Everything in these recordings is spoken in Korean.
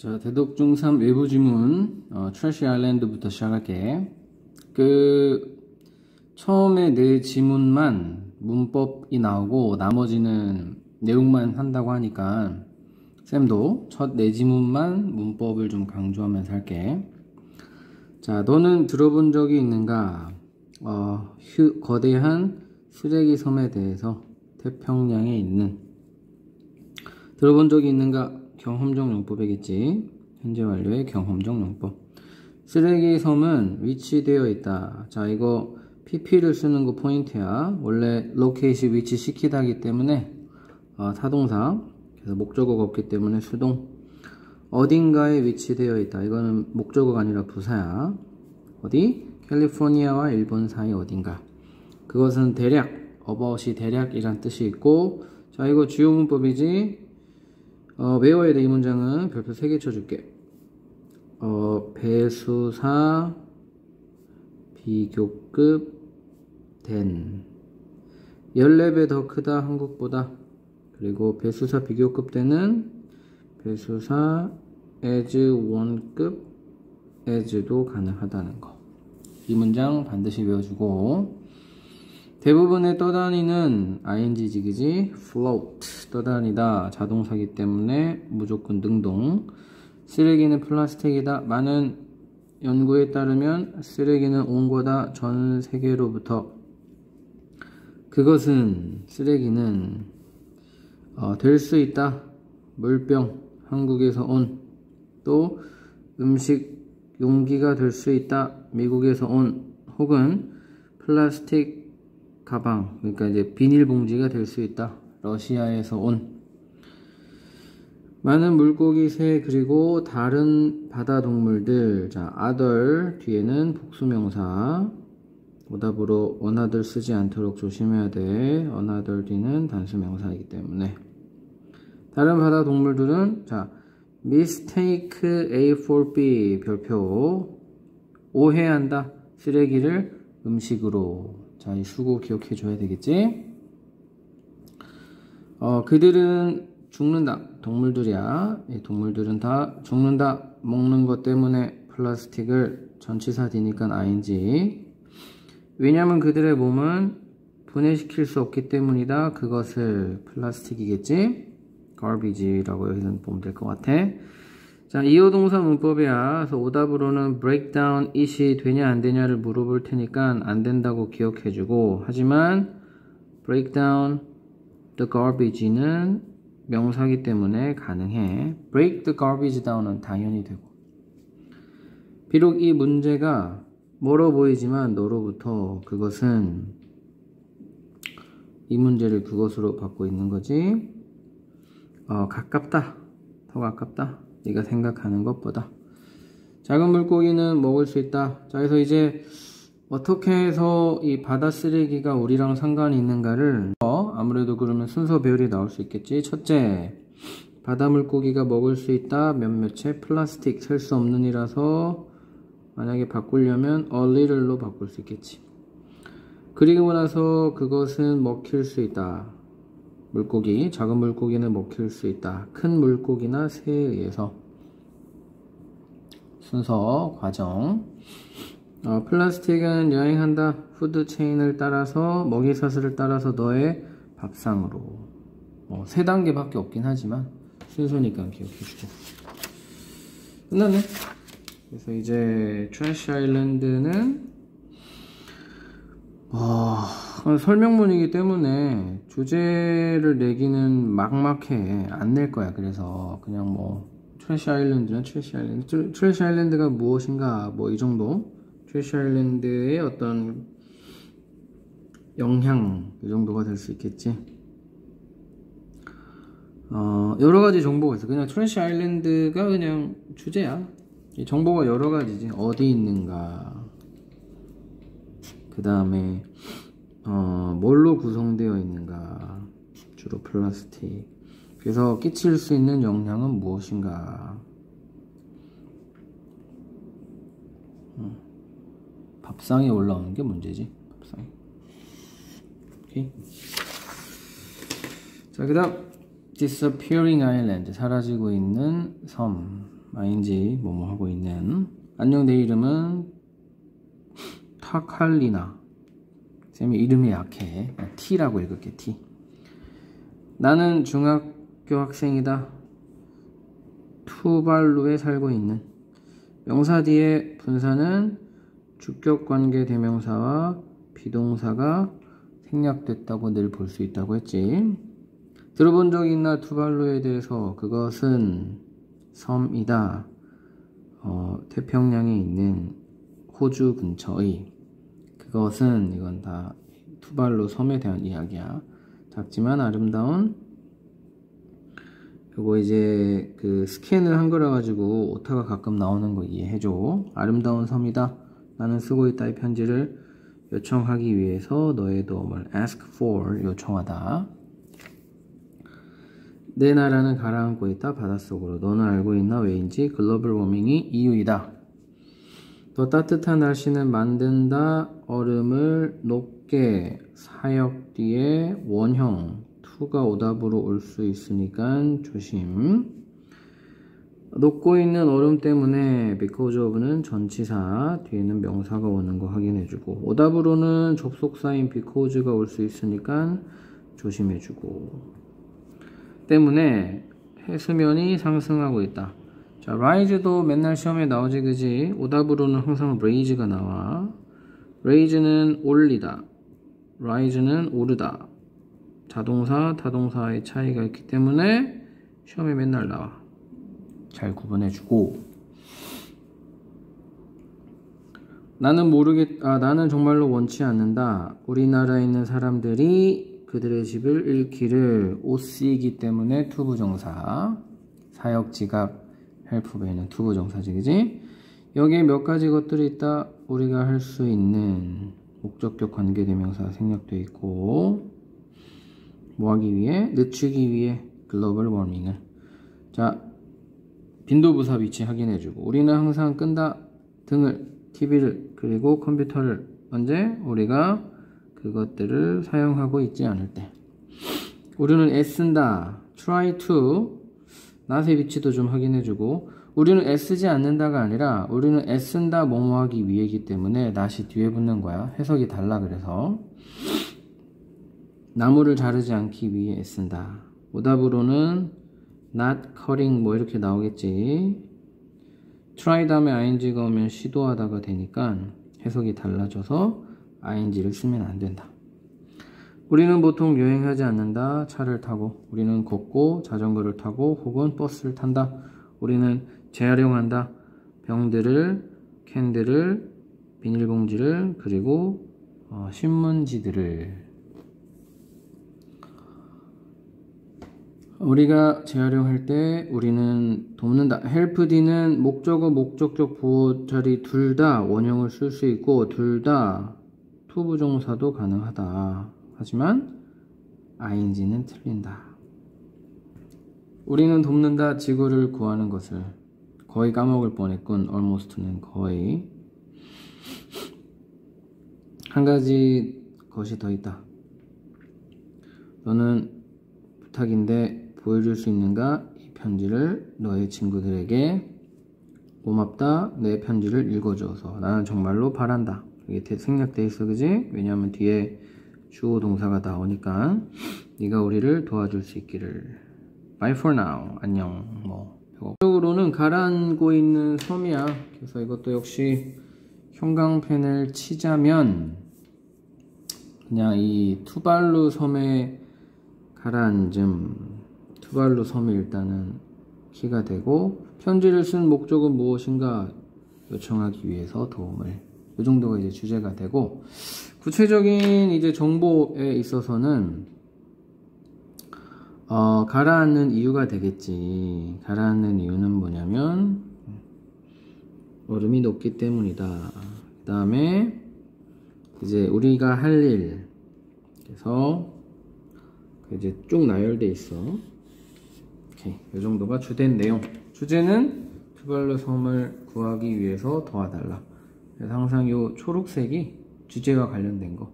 자, 대독 중3 외부 지문 트래시 아일랜드부터 시작할게. 처음에 네 지문만 문법이 나오고 나머지는 내용만 한다고 하니까 쌤도 첫 네 지문만 문법을 좀 강조하면서 할게. 자, 너는 들어본 적이 있는가? 거대한 쓰레기 섬에 대해서 태평양에 있는. 들어본 적이 있는가? 경험적 용법이겠지. 현재 완료의 경험적 용법. 쓰레기 섬은 위치되어 있다. 자, 이거 pp를 쓰는 거 포인트야. 원래 로케이시 위치 시키다기 때문에 타동사. 그래서 목적어가 없기 때문에 수동. 어딘가에 위치되어 있다. 이거는 목적어가 아니라 부사야. 어디? 캘리포니아와 일본 사이 어딘가. 그것은 대략, about이 대략이란 뜻이 있고, 자, 이거 주요 문법이지. 외워야 돼. 이 문장은 별표 3개 쳐줄게. 배수사 비교급 된 14배 더 크다 한국보다. 그리고 배수사 비교급 되는 배수사 as 1급 as도 가능하다는 거. 이 문장 반드시 외워주고, 대부분의 떠다니는 ing직이지. float 떠다니다 자동사기 때문에 무조건 능동. 쓰레기는 플라스틱이다. 많은 연구에 따르면 쓰레기는 온 거다. 전 세계로부터. 그것은 쓰레기는 될 수 있다. 물병 한국에서 온. 또 음식 용기가 될 수 있다. 미국에서 온. 혹은 플라스틱 가방, 그러니까 이제 비닐봉지가 될 수 있다. 러시아에서 온. 많은 물고기, 새, 그리고 다른 바다 동물들. 자, other 뒤에는 복수명사. 오답으로 another 쓰지 않도록 조심해야 돼. another 뒤는 단수명사이기 때문에. 다른 바다 동물들은, 자, mistake A for B 별표. 오해한다. 쓰레기를 음식으로. 자, 이 수고 기억해 줘야 되겠지? 그들은 죽는다. 동물들이야. 이 동물들은 다 죽는다. 먹는 것 때문에 플라스틱을 전치사 뒤니까 ing. 왜냐면 그들의 몸은 분해시킬 수 없기 때문이다. 그것을 플라스틱이겠지? garbage라고 여기서 보면 될 것 같아. 자, 이어동사 문법이야. 그래서 오답으로는 breakdown it이 되냐 안 되냐를 물어볼 테니까 안 된다고 기억해주고, 하지만 breakdown the garbage는 명사기 때문에 가능해. break the garbage down은 당연히 되고. 비록 이 문제가 멀어 보이지만 너로부터 그것은 이 문제를 그것으로 받고 있는 거지. 가깝다. 더 가깝다. 네가 생각하는 것보다. 작은 물고기는 먹을 수 있다. 자, 그래서 이제 어떻게 해서 이 바다 쓰레기가 우리랑 상관이 있는가를 아무래도 그러면 순서 배열이 나올 수 있겠지. 첫째, 바다 물고기가 먹을 수 있다. 몇몇의 플라스틱 셀 수 없는 이라서 만약에 바꾸려면 a little로 바꿀 수 있겠지. 그리고 나서 그것은 먹힐 수 있다. 물고기, 작은 물고기는 먹힐 수 있다. 큰 물고기나 새에 의해서. 순서, 과정. 플라스틱은 여행한다. 푸드 체인을 따라서, 먹이사슬을 따라서 너의 밥상으로. 3단계밖에 없긴 하지만 순서니까 기억해주고. 끝났네. 그래서 이제 트래시 아일랜드는 설명문이기 때문에 주제를 내기는 막막해. 안 낼 거야. 그래서 그냥 트래시 아일랜드는 트래시 아일랜드. 트래시 아일랜드가 무엇인가, 이 정도. 트래시 아일랜드의 어떤 영향, 이 정도가 될 수 있겠지. 여러 가지 정보가 있어. 그냥 트래시 아일랜드가 그냥 주제야. 이 정보가 여러 가지지. 어디 있는가. 그 다음에 뭘로 구성되어 있는가. 주로 플라스틱. 그래서 끼칠 수 있는 영향은 무엇인가. 밥상에 올라오는 게 문제지. 밥상에. 오케이. 자, 그 다음 disappearing island. 사라지고 있는 섬. ing 뭐뭐 하고 있는. 안녕, 내 이름은 타칼리나. 쌤이 이름이 약해. T라고 읽을게. T. 나는 중학교 학생이다. 투발루에 살고 있는. 명사 뒤에 분사는 주격관계 대명사와 비동사가 생략됐다고 늘 볼 수 있다고 했지. 들어본 적 있나 투발루에 대해서? 그것은 섬이다. 태평양에 있는 호주 근처의. 그것은, 이건 다 투발루 섬에 대한 이야기야. 작지만 아름다운. 요거 이제 그 스캔을 한 거라 가지고 오타가 가끔 나오는 거 이해해줘. 아름다운 섬이다. 나는 쓰고 있다. 이 편지를 요청하기 위해서 너의 도움을 ask for 요청하다. 내 나라는 가라앉고 있다. 바닷속으로. 너는 알고 있나 왜인지? 글로벌 워밍이 이유이다. 더 따뜻한 날씨는 만든다. 얼음을 녹게. 사역 뒤에 원형 to가 오답으로 올 수 있으니까 조심. 녹고 있는 얼음 때문에 because of는 전치사, 뒤에는 명사가 오는 거 확인해주고, 오답으로는 접속사인 because가 올 수 있으니까 조심해주고, 때문에 해수면이 상승하고 있다. 자, rise도 맨날 시험에 나오지, 그지? 오답으로는 항상 raise가 나와. raise는 올리다, rise는 오르다. 자동사, 타동사의 차이가 있기 때문에 시험에 맨날 나와. 잘 구분해주고. 나는 정말로 원치 않는다. 우리나라에 있는 사람들이 그들의 집을 잃기를. OC이기 때문에 투부정사. 사역, 지갑, 헬프베이는 투부정사지, 그지? 여기에 몇 가지 것들이 있다. 우리가 할 수 있는 목적격 관계대명사가 생략되어 있고, 뭐 하기 위해? 늦추기 위해 글로벌 워밍을. 자, 빈도부사 위치 확인해주고, 우리는 항상 끈다. 등을, TV를, 그리고 컴퓨터를. 언제? 우리가 그것들을 사용하고 있지 않을 때. 우리는 애쓴다. try to. not의 위치도 좀 확인해주고, 우리는 애쓰지 않는다가 아니라 우리는 애쓴다 뭐뭐 하기 위해이기 때문에 not이 뒤에 붙는 거야. 해석이 달라. 그래서 나무를 자르지 않기 위해 애쓴다. 오답으로는 not cutting 뭐 이렇게 나오겠지. try 다음에 ing가 오면 시도하다가 되니까 해석이 달라져서 ing를 쓰면 안 된다. 우리는 보통 여행하지 않는다. 차를 타고. 우리는 걷고 자전거를 타고 혹은 버스를 탄다. 우리는 재활용한다. 병들을, 캔들을, 비닐봉지를, 그리고 신문지들을. 우리가 재활용할 때 우리는 돕는다. help D는 목적어, 목적격, 보호 자리 둘 다 원형을 쓸 수 있고 둘 다 투부정사도 가능하다. 하지만 ing는 틀린다. 우리는 돕는다. 지구를 구하는 것을. 거의 까먹을 뻔했군. almost는 거의. 한 가지 것이 더 있다. 너는 부탁인데 보여줄 수 있는가? 이 편지를 너의 친구들에게. 고맙다. 내 편지를 읽어줘서. 나는 정말로 바란다. 이게 생략돼 있어, 그지? 왜냐하면 뒤에 주어 동사가 나오니까. 네가 우리를 도와줄 수 있기를. Bye for now. 안녕. 뭐 적으로는 가라앉고 있는 섬이야. 그래서 이것도 역시 형광펜을 치자면 그냥 이 투발루 섬의 가라앉음, 투발루 섬이 일단은 키가 되고, 편지를 쓴 목적은 무엇인가? 요청하기 위해서 도움을. 이 정도가 이제 주제가 되고, 구체적인 이제 정보에 있어서는 가라앉는 이유가 되겠지. 가라앉는 이유는 뭐냐면 얼음이 녹기 때문이다. 그 다음에 이제 우리가 할 일. 그래서 이제 쭉 나열돼 있어. 오케이. 이 정도가 주된 내용. 주제는 투발루 섬을 구하기 위해서 도와달라. 그래서 항상 이 초록색이 주제와 관련된 거,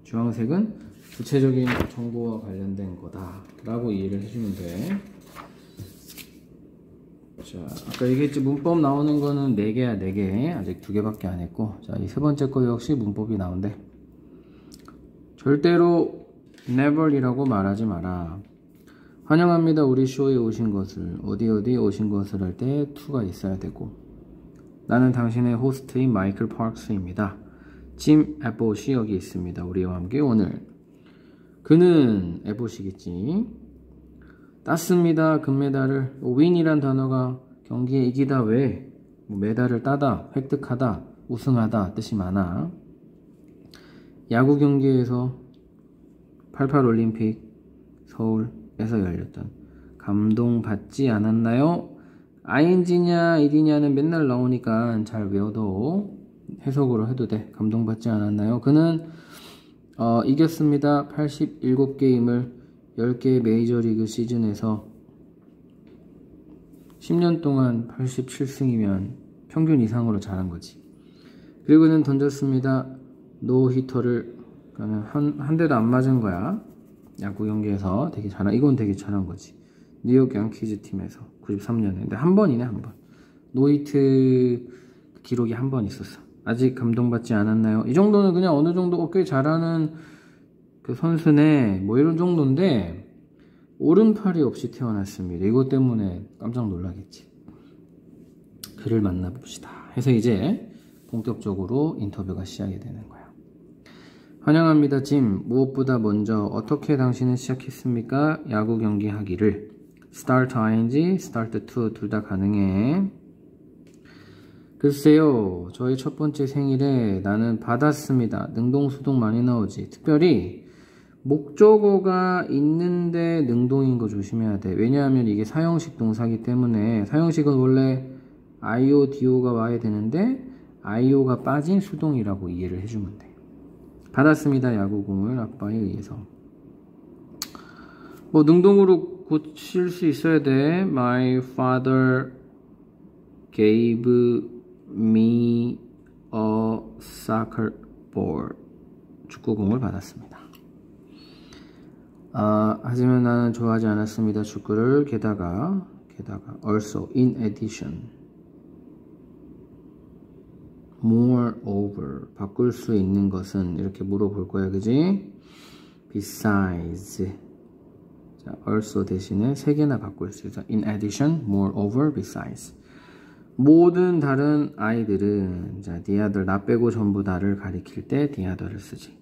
주황색은 구체적인 정보와 관련된 거다 라고 이해를 해주면 돼. 자, 아까 얘기했지 문법 나오는 거는 4개야, 4개. 아직 2개밖에 안 했고. 자, 이 세 번째 거 역시 문법이 나온대. 절대로 never이라고 말하지 마라. 환영합니다. 우리 쇼에 오신 것을. 어디 오신 것을 할 때 to가 있어야 되고. 나는 당신의 호스트인 마이클 파크스입니다. 짐 에봇이 여기 있습니다. 우리와 함께 오늘. 그는 에봇이겠지. 땄습니다. 금메달을. 윈이란 단어가 경기에 이기다 외에 메달을 따다, 획득하다, 우승하다 뜻이 많아. 야구 경기에서 88 올림픽 서울에서 열렸던 감동받지 않았나요? ing냐 id냐는 맨날 나오니까 잘 외워도 해석으로 해도 돼. 감동받지 않았나요? 그는 이겼습니다. 87게임을 10개의 메이저리그 시즌에서 10년 동안 87승이면 평균 이상으로 잘한 거지. 그리고 그는 던졌습니다. 노히터를. 한 대도 안 맞은 거야. 야구 경기에서 되게 잘한, 이건 되게 잘한 거지. 뉴욕 양키즈 팀에서 93년에. 근데 한 번이네, 한 번. 노히트 기록이 한 번 있었어. 아직 감동받지 않았나요? 이 정도는 그냥 어느 정도 꽤 잘하는 그 선수네, 뭐 이런 정도인데, 오른팔이 없이 태어났습니다. 이것 때문에 깜짝 놀라겠지. 그를 만나봅시다. 해서 이제 본격적으로 인터뷰가 시작이 되는 거야. 환영합니다, 짐. 무엇보다 먼저 어떻게 당신은 시작했습니까? 야구 경기 하기를. start ing, start to 둘 다 가능해. 글쎄요, 저희 첫 번째 생일에 나는 받았습니다. 능동수동 많이 나오지. 특별히 목적어가 있는데 능동인 거 조심해야 돼. 왜냐하면 이게 사형식 동사기 때문에 사형식은 원래 IO, DO가 와야 되는데 IO가 빠진 수동이라고 이해를 해주면 돼. 받았습니다. 야구공을 아빠에 의해서. 뭐 능동으로 고칠 수 있어야 돼. My father gave me a soccer ball. 축구공을 받았습니다. 하지만 나는 좋아하지 않았습니다. 축구를. 게다가 also in addition, moreover, 바꿀 수 있는 것은 이렇게 물어볼 거야, 그지? besides, 자, also 대신에 3개나 바꿀 수 있어. in addition, moreover, besides. 모든 다른 아이들은, 자, the other, 나 빼고 전부 다를 가리킬 때 the other를 쓰지.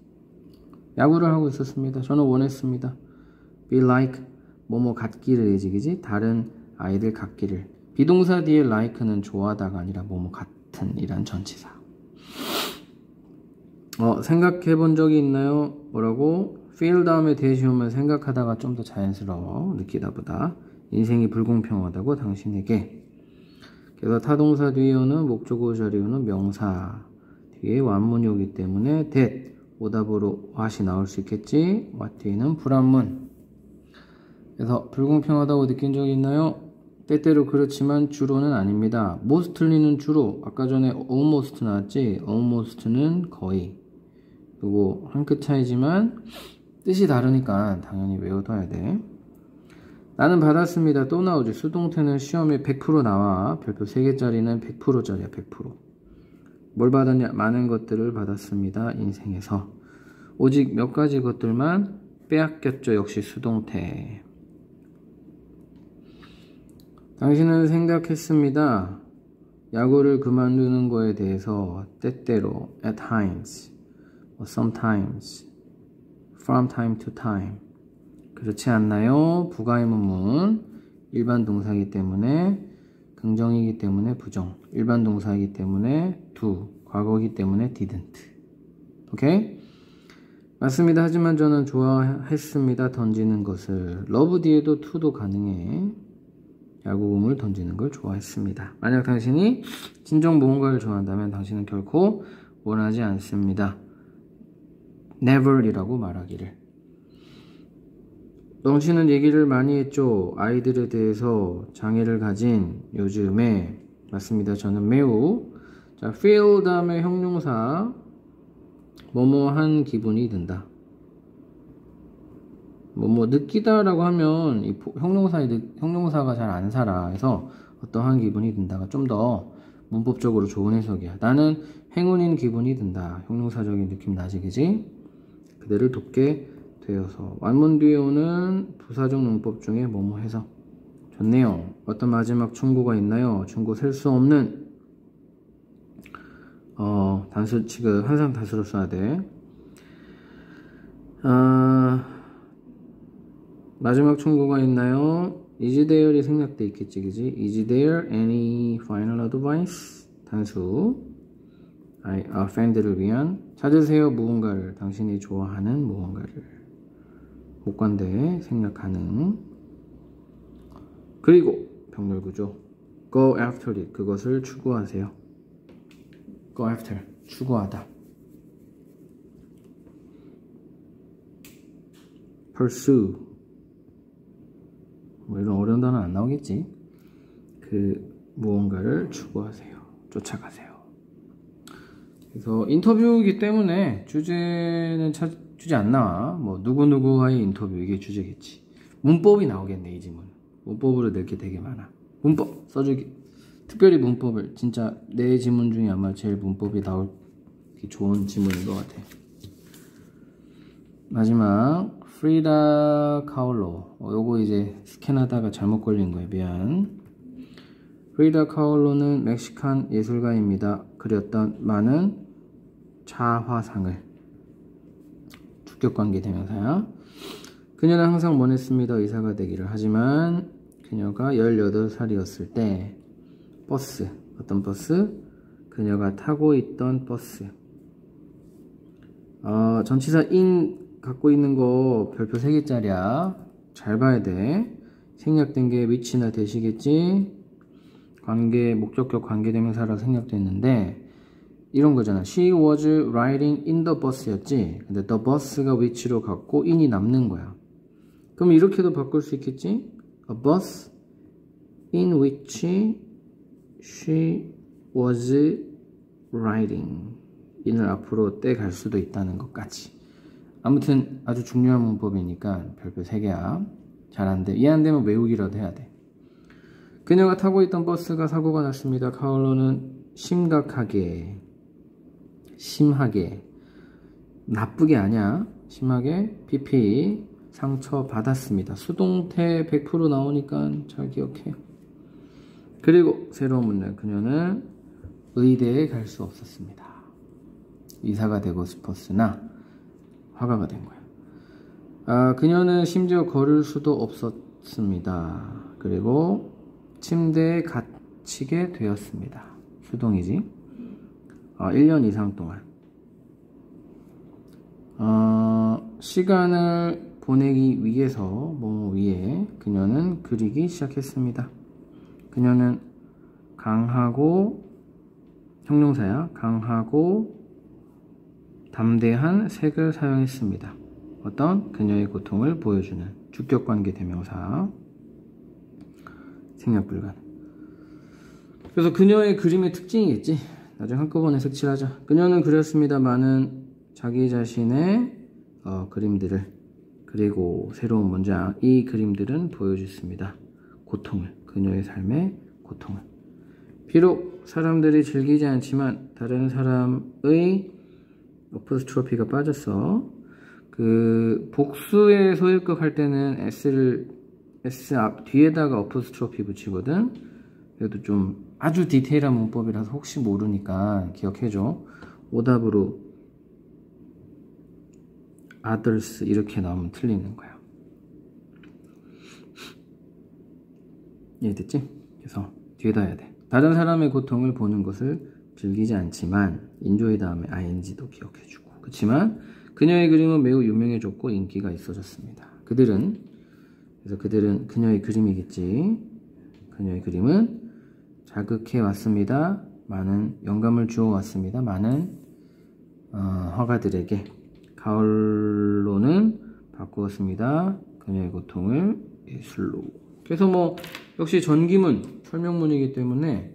야구를 하고 있었습니다. 저는 원했습니다. be like, 뭐뭐 같기를 해야지, 그지? 다른 아이들 같기를. 비동사 뒤에 like는 좋아하다가 아니라 뭐뭐 같은 이란 전치사. 생각해 본 적이 있나요? 뭐라고? feel 다음에 대시 오면 생각하다가 좀 더 자연스러워. 느끼다 보다. 인생이 불공평하다고 당신에게. 그래서 타동사 뒤에 오는 목적어 자리에 오는 명사 뒤에 완문이 오기 때문에 that, 오답으로 what이 나올 수 있겠지. what 뒤에는 불완문. 그래서 불공평하다고 느낀 적이 있나요? 때때로 그렇지만 주로는 아닙니다. mostly는 주로. 아까 전에 almost 나왔지? almost는 거의. 그리고 한 끗 차이지만 뜻이 다르니까 당연히 외워둬야 돼. 나는 받았습니다. 또 나오지. 수동태는 시험에 100% 나와. 별표 3개짜리는 100%짜리야. 100%. 뭘 받았냐? 많은 것들을 받았습니다. 인생에서. 오직 몇 가지 것들만 빼앗겼죠. 역시 수동태. 당신은 생각했습니다. 야구를 그만두는 거에 대해서 때때로 at times, sometimes, from time to time. 그렇지 않나요? 부가의문문. 일반 동사이기 때문에 긍정이기 때문에 부정. 일반 동사이기 때문에 do. 과거이기 때문에 didn't. 오케이? 맞습니다. 하지만 저는 좋아했습니다. 던지는 것을. love 뒤에도 to도 가능해. 야구공을 던지는 걸 좋아했습니다. 만약 당신이 진정 무언가를 좋아한다면 당신은 결코 원하지 않습니다. never이라고 말하기를. 당신은 얘기를 많이 했죠. 아이들에 대해서 장애를 가진 요즘에. 맞습니다. 저는 매우. 자, feel 다음에 형용사. 뭐뭐한 기분이 든다. 뭐뭐 느끼다라고 하면 이 형용사가 잘 안 살아. 그래서 어떠한 기분이 든다가 좀 더 문법적으로 좋은 해석이야. 나는 행운인 기분이 든다. 형용사적인 느낌 나지, 그지? 그대를 돕게 되어서. 완문 뒤에 오는 부사적 문법 중에 뭐뭐 해서. 좋네요. 어떤 마지막 충고가 있나요? 충고 셀 수 없는 단수 지금 항상 단수로 써야 돼. 마지막 충고가 있나요? Is there이 생략돼 있겠지, 그지? Is there any final advice? 단수. I offend를 위한. 찾으세요 무언가를. 당신이 좋아하는 무언가를. 목관대 생략하는. 그리고 병렬구조. Go after it. 그것을 추구하세요. Go after. 추구하다. Pursue. 뭐 이런 어려운 단어 안 나오겠지. 그 무언가를 추구하세요. 쫓아가세요. 그래서 인터뷰이기 때문에 주제는 주제 안 나와. 뭐 누구누구와의 인터뷰 이게 주제겠지. 문법이 나오겠네, 이 지문. 문법으로 낼 게 되게 많아. 문법 써주기. 특별히 문법을 진짜 내 지문 중에 아마 제일 문법이 나올 좋은 지문인 것 같아. 마지막 프리다 카올로. 요거 이제 스캔하다가 잘못 걸린 거예요. 미안. 프리다 카올로는 멕시칸 예술가입니다. 그렸던 많은 자화상을. 주격관계 대명사야. 그녀는 항상 원했습니다. 의사가 되기를. 하지만 그녀가 18살이었을 때 버스. 어떤 버스? 그녀가 타고 있던 버스. 전치사 in 갖고 있는 거 별표 3개짜리야. 잘 봐야 돼. 생략된 게 위치나 대시겠지. 관계, 목적격 관계대명사라고 생략됐는데 이런 거잖아. She was riding in the bus였지. 근데 the bus가 위치로 갔고 in이 남는 거야. 그럼 이렇게도 바꿀 수 있겠지. A bus in which she was riding. in을 앞으로 떼갈 수도 있다는 것까지. 아무튼 아주 중요한 문법이니까 별표 3개야. 잘 안 돼. 이해 안 되면 외우기라도 해야 돼. 그녀가 타고 있던 버스가 사고가 났습니다. 카올로는 심하게 나쁘게 아니야. 심하게 PP 상처 받았습니다. 수동태 100% 나오니까 잘 기억해. 그리고 새로운 문장. 그녀는 의대에 갈 수 없었습니다. 의사가 되고 싶었으나 화가가 된 거야. 그녀는 심지어 걸을 수도 없었습니다. 그리고 침대에 갇히게 되었습니다. 수동이지. 1년 이상 동안. 시간을 보내기 위해서 뭐 위에 그녀는 그리기 시작했습니다. 그녀는 강하고 형용사야. 강하고 담대한 색을 사용했습니다. 어떤 그녀의 고통을 보여주는 주격관계 대명사. 생략 불가능. 그래서 그녀의 그림의 특징이겠지. 나중에 한꺼번에 색칠하자. 그녀는 그렸습니다. 많은 자기 자신의 그림들을. 그리고 새로운 문장. 이 그림들은 보여줬습니다. 고통을. 그녀의 삶의 고통을. 비록 사람들이 즐기지 않지만 다른 사람의 어퍼스트로피가 빠졌어. 그 복수의 소유격 할 때는 S 앞 뒤에다가 어퍼스트로피 붙이거든. 그래도 좀 아주 디테일한 문법이라서 혹시 모르니까 기억해줘. 오답으로 others 이렇게 나오면 틀리는 거야. 이해됐지? 그래서 뒤에다 해야 돼. 다른 사람의 고통을 보는 것을 즐기지 않지만 enjoy 다음에 ing도 기억해주고. 그렇지만 그녀의 그림은 매우 유명해졌고 인기가 있어졌습니다. 그들은 그녀의 그림이겠지. 그녀의 그림은 자극해 왔습니다. 많은 영감을 주어 왔습니다. 많은 화가들에게. 가을로는 바꾸었습니다. 그녀의 고통을 예술로. 그래서 뭐 역시 전기문 설명문이기 때문에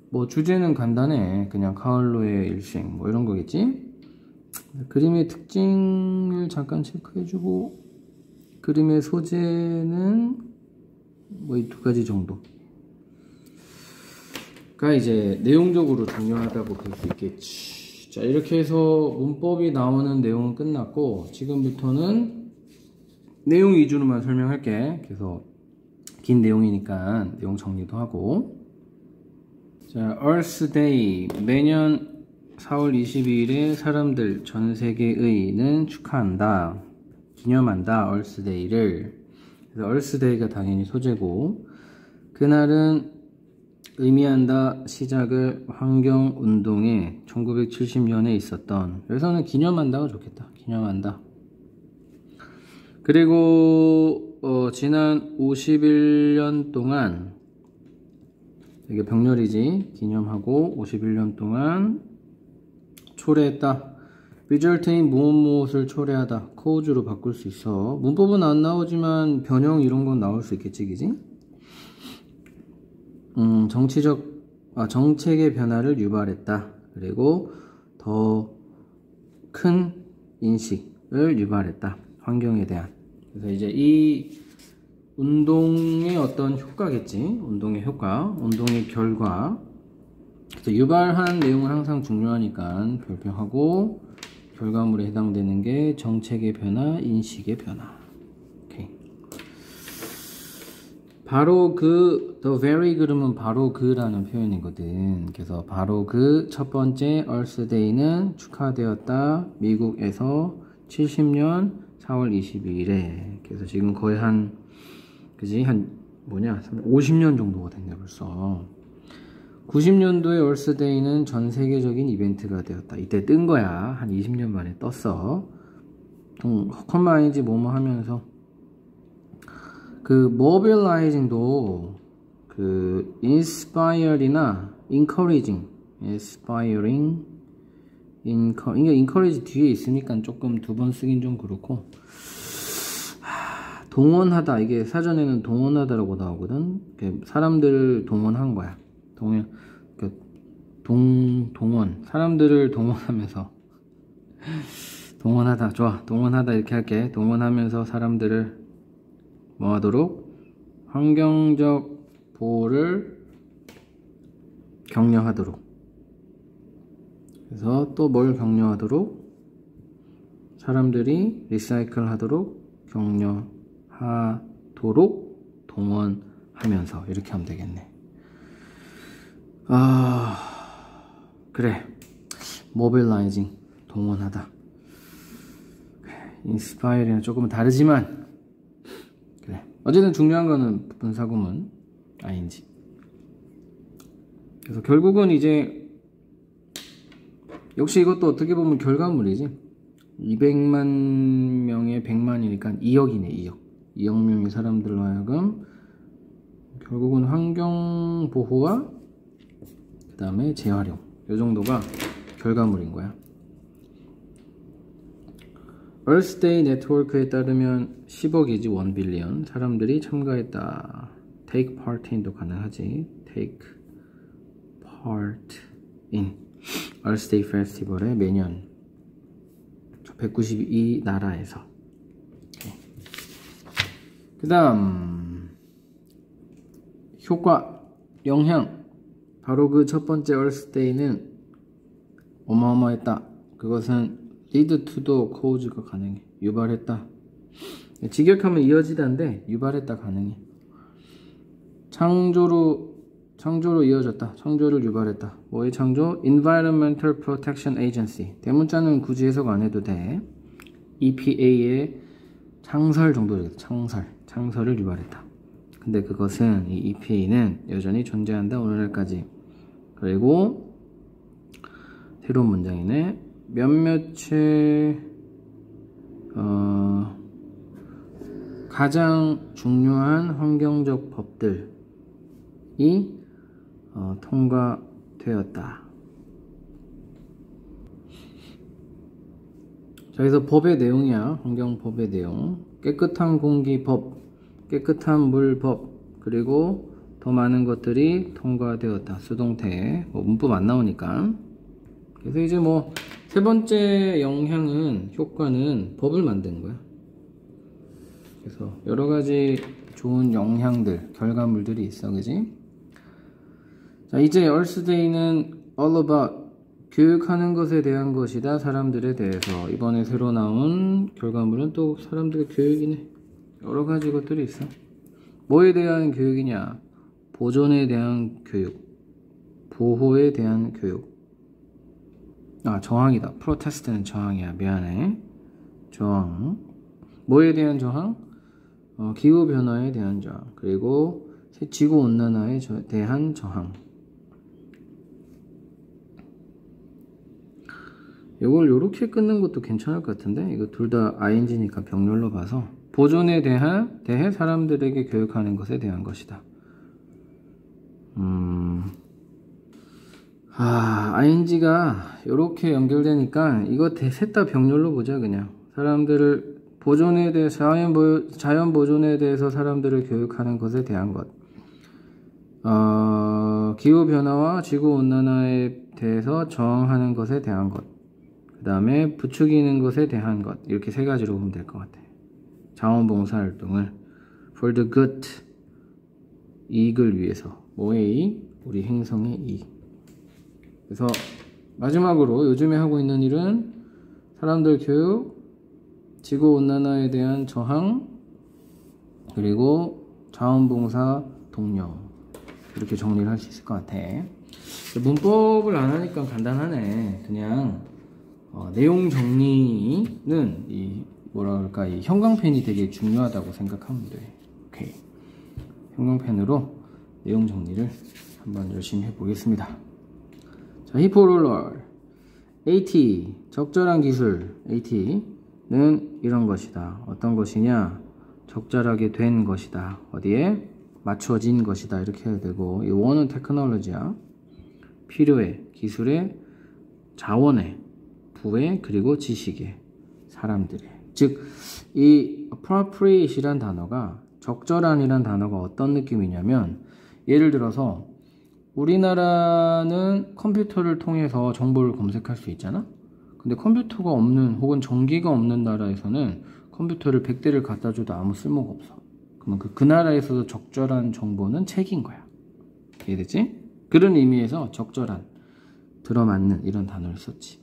뭐 주제는 간단해. 그냥 카울로의 일생 뭐 이런 거겠지. 그림의 특징을 잠깐 체크해주고 그림의 소재는 뭐 이 2가지 정도. 이제 내용적으로 중요하다고 볼 수 있겠지. 자, 이렇게 해서 문법이 나오는 내용은 끝났고, 지금부터는 내용 위주로만 설명할게. 그래서 긴 내용이니까 내용 정리도 하고. 자, Earth Day. 매년 4월 22일에 사람들 전 세계의는 축하한다. 기념한다. Earth Day를. 그래서 Earth Day가 당연히 소재고, 그날은 의미한다. 시작을 환경운동에 1970년에 있었던. 여기서는 기념한다가 좋겠다. 기념한다. 그리고 지난 51년 동안, 이게 병렬이지. 기념하고 51년 동안 초래했다. result인 무엇을 초래하다. cause로 바꿀 수 있어. 문법은 안 나오지만 변형 이런 건 나올 수 있겠지, 그지? 정책의 변화를 유발했다. 그리고 더 큰 인식을 유발했다. 환경에 대한. 그래서 이제 이 운동의 어떤 효과겠지. 운동의 효과, 운동의 결과. 그래서 유발한 내용은 항상 중요하니까 별표하고, 결과물에 해당되는 게 정책의 변화, 인식의 변화. 오케이. 바로 the very 그러면 바로 그라는 표현이거든. 그래서 바로 그 첫 번째 Earth Day는 축하되었다. 미국에서 70년 4월 22일에. 그래서 지금 거의 한 50년 정도가 됐네 벌써. 90년도에 Earth Day는 전 세계적인 이벤트가 되었다. 이때 뜬 거야. 한 20년 만에 떴어. 헛것만이지 뭐뭐 하면서. 그 mobilizing도 그 inspire이나 encouraging, inspiring, 이게 encourage 뒤에 있으니까 조금 두 번 쓰긴 좀 그렇고. 동원하다, 이게 사전에는 동원하다라고 나오거든. 사람들을 동원한 거야. 동원, 사람들을 동원하면서. 동원하다, 좋아. 동원하다 이렇게 할게. 동원하면서 사람들을 뭐 하도록? 환경적 보호를 격려하도록. 그래서 또 뭘 격려하도록? 사람들이 리사이클 하도록 격려하도록 동원하면서. 이렇게 하면 되겠네. 그래. mobilizing, 동원하다. inspire랑 조금은 다르지만, 그래. 어쨌든 중요한 거는 분사구문 ing. 그래서 결국은 이제 역시 이것도 어떻게 보면 결과물이지. 200만 명에 100만이니까 2억이네. 2억 명의 사람들로 하여금 결국은 환경보호와 그 다음에 재활용, 이 정도가 결과물인 거야. Earth Day 네트워크에 따르면 10억이지 1 빌리언 사람들이 참가했다. Take part in도 가능하지. Take part in Earth Day 페스티벌에 매년 192나라에서. 그 다음 효과, 영향. 바로 그 첫 번째 Earth Day는 어마어마했다. 그것은 lead to도 cause가 가능해. 유발했다. 직역하면 이어지다인데 유발했다 가능해. 창조로 이어졌다. 창조를 유발했다. 뭐의 창조? Environmental Protection Agency. 대문자는 굳이 해석 안 해도 돼. EPA의 창설 정도 되겠다. 창설을 유발했다. 근데 그것은, 이 EPA는 여전히 존재한다. 오늘날까지. 그리고 새로운 문장이네. 몇몇의 가장 중요한 환경적 법들이 통과되었다. 자, 그래서 법의 내용이야. 환경법의 내용. 깨끗한 공기법, 깨끗한 물법, 그리고 더 많은 것들이 통과되었다. 수동태. 문법 안 나오니까. 그래서 이제 세 번째 영향은, 효과는 법을 만든 거야. 그래서 여러 가지 좋은 영향들, 결과물들이 있어, 그지? 자, 이제 Earth's Day는 all about 교육하는 것에 대한 것이다. 사람들에 대해서. 이번에 새로 나온 결과물은 또 사람들의 교육이네. 여러 가지 것들이 있어. 뭐에 대한 교육이냐? 보존에 대한 교육, 보호에 대한 교육. 저항이다. 프로테스트는 저항이야. 미안해. 저항. 뭐에 대한 저항? 기후변화에 대한 저항. 그리고 지구온난화에 대한 저항. 이걸 요렇게 끊는 것도 괜찮을 것 같은데, 이거 둘 다 ing니까 병렬로 봐서 보존에 대해 사람들에게 교육하는 것에 대한 것이다. ing가 요렇게 연결되니까 이거 셋 다 병렬로 보자. 그냥 사람들을 보존에 대해 자연 보존에 대해서 사람들을 교육하는 것에 대한 것, 기후 변화와 지구 온난화에 대해서 저항하는 것에 대한 것, 그 다음에 부추기는 것에 대한 것. 이렇게 세 가지로 보면 될 것 같아. 자원봉사 활동을 for the good, 이익을 위해서. 뭐의 이익? 우리 행성의 이익. 그래서 마지막으로 요즘에 하고 있는 일은 사람들 교육, 지구온난화에 대한 저항, 그리고 자원봉사 독려. 이렇게 정리를 할 수 있을 것 같아. 문법을 안 하니까 간단하네. 그냥 내용 정리는 이 형광펜이 되게 중요하다고 생각하면 돼. 오케이. 형광펜으로 내용 정리를 한번 열심히 해보겠습니다. 자, 히포롤러 AT, 적절한 기술. AT는 이런 것이다. 어떤 것이냐? 적절하게 된 것이다. 어디에? 맞춰진 것이다. 이렇게 해야 되고, 이 원은 테크놀로지야. 필요해. 기술에, 자원에, 부에, 그리고 지식에, 사람들에. 즉, 이 appropriate이란 단어가, 적절한이란 단어가 어떤 느낌이냐면, 예를 들어서 우리나라는 컴퓨터를 통해서 정보를 검색할 수 있잖아? 근데 컴퓨터가 없는 혹은 전기가 없는 나라에서는 컴퓨터를 100대를 갖다 줘도 아무 쓸모가 없어. 그러면 그 나라에서도 적절한 정보는 책인 거야. 이해됐지? 그런 의미에서 적절한, 들어맞는 이런 단어를 썼지.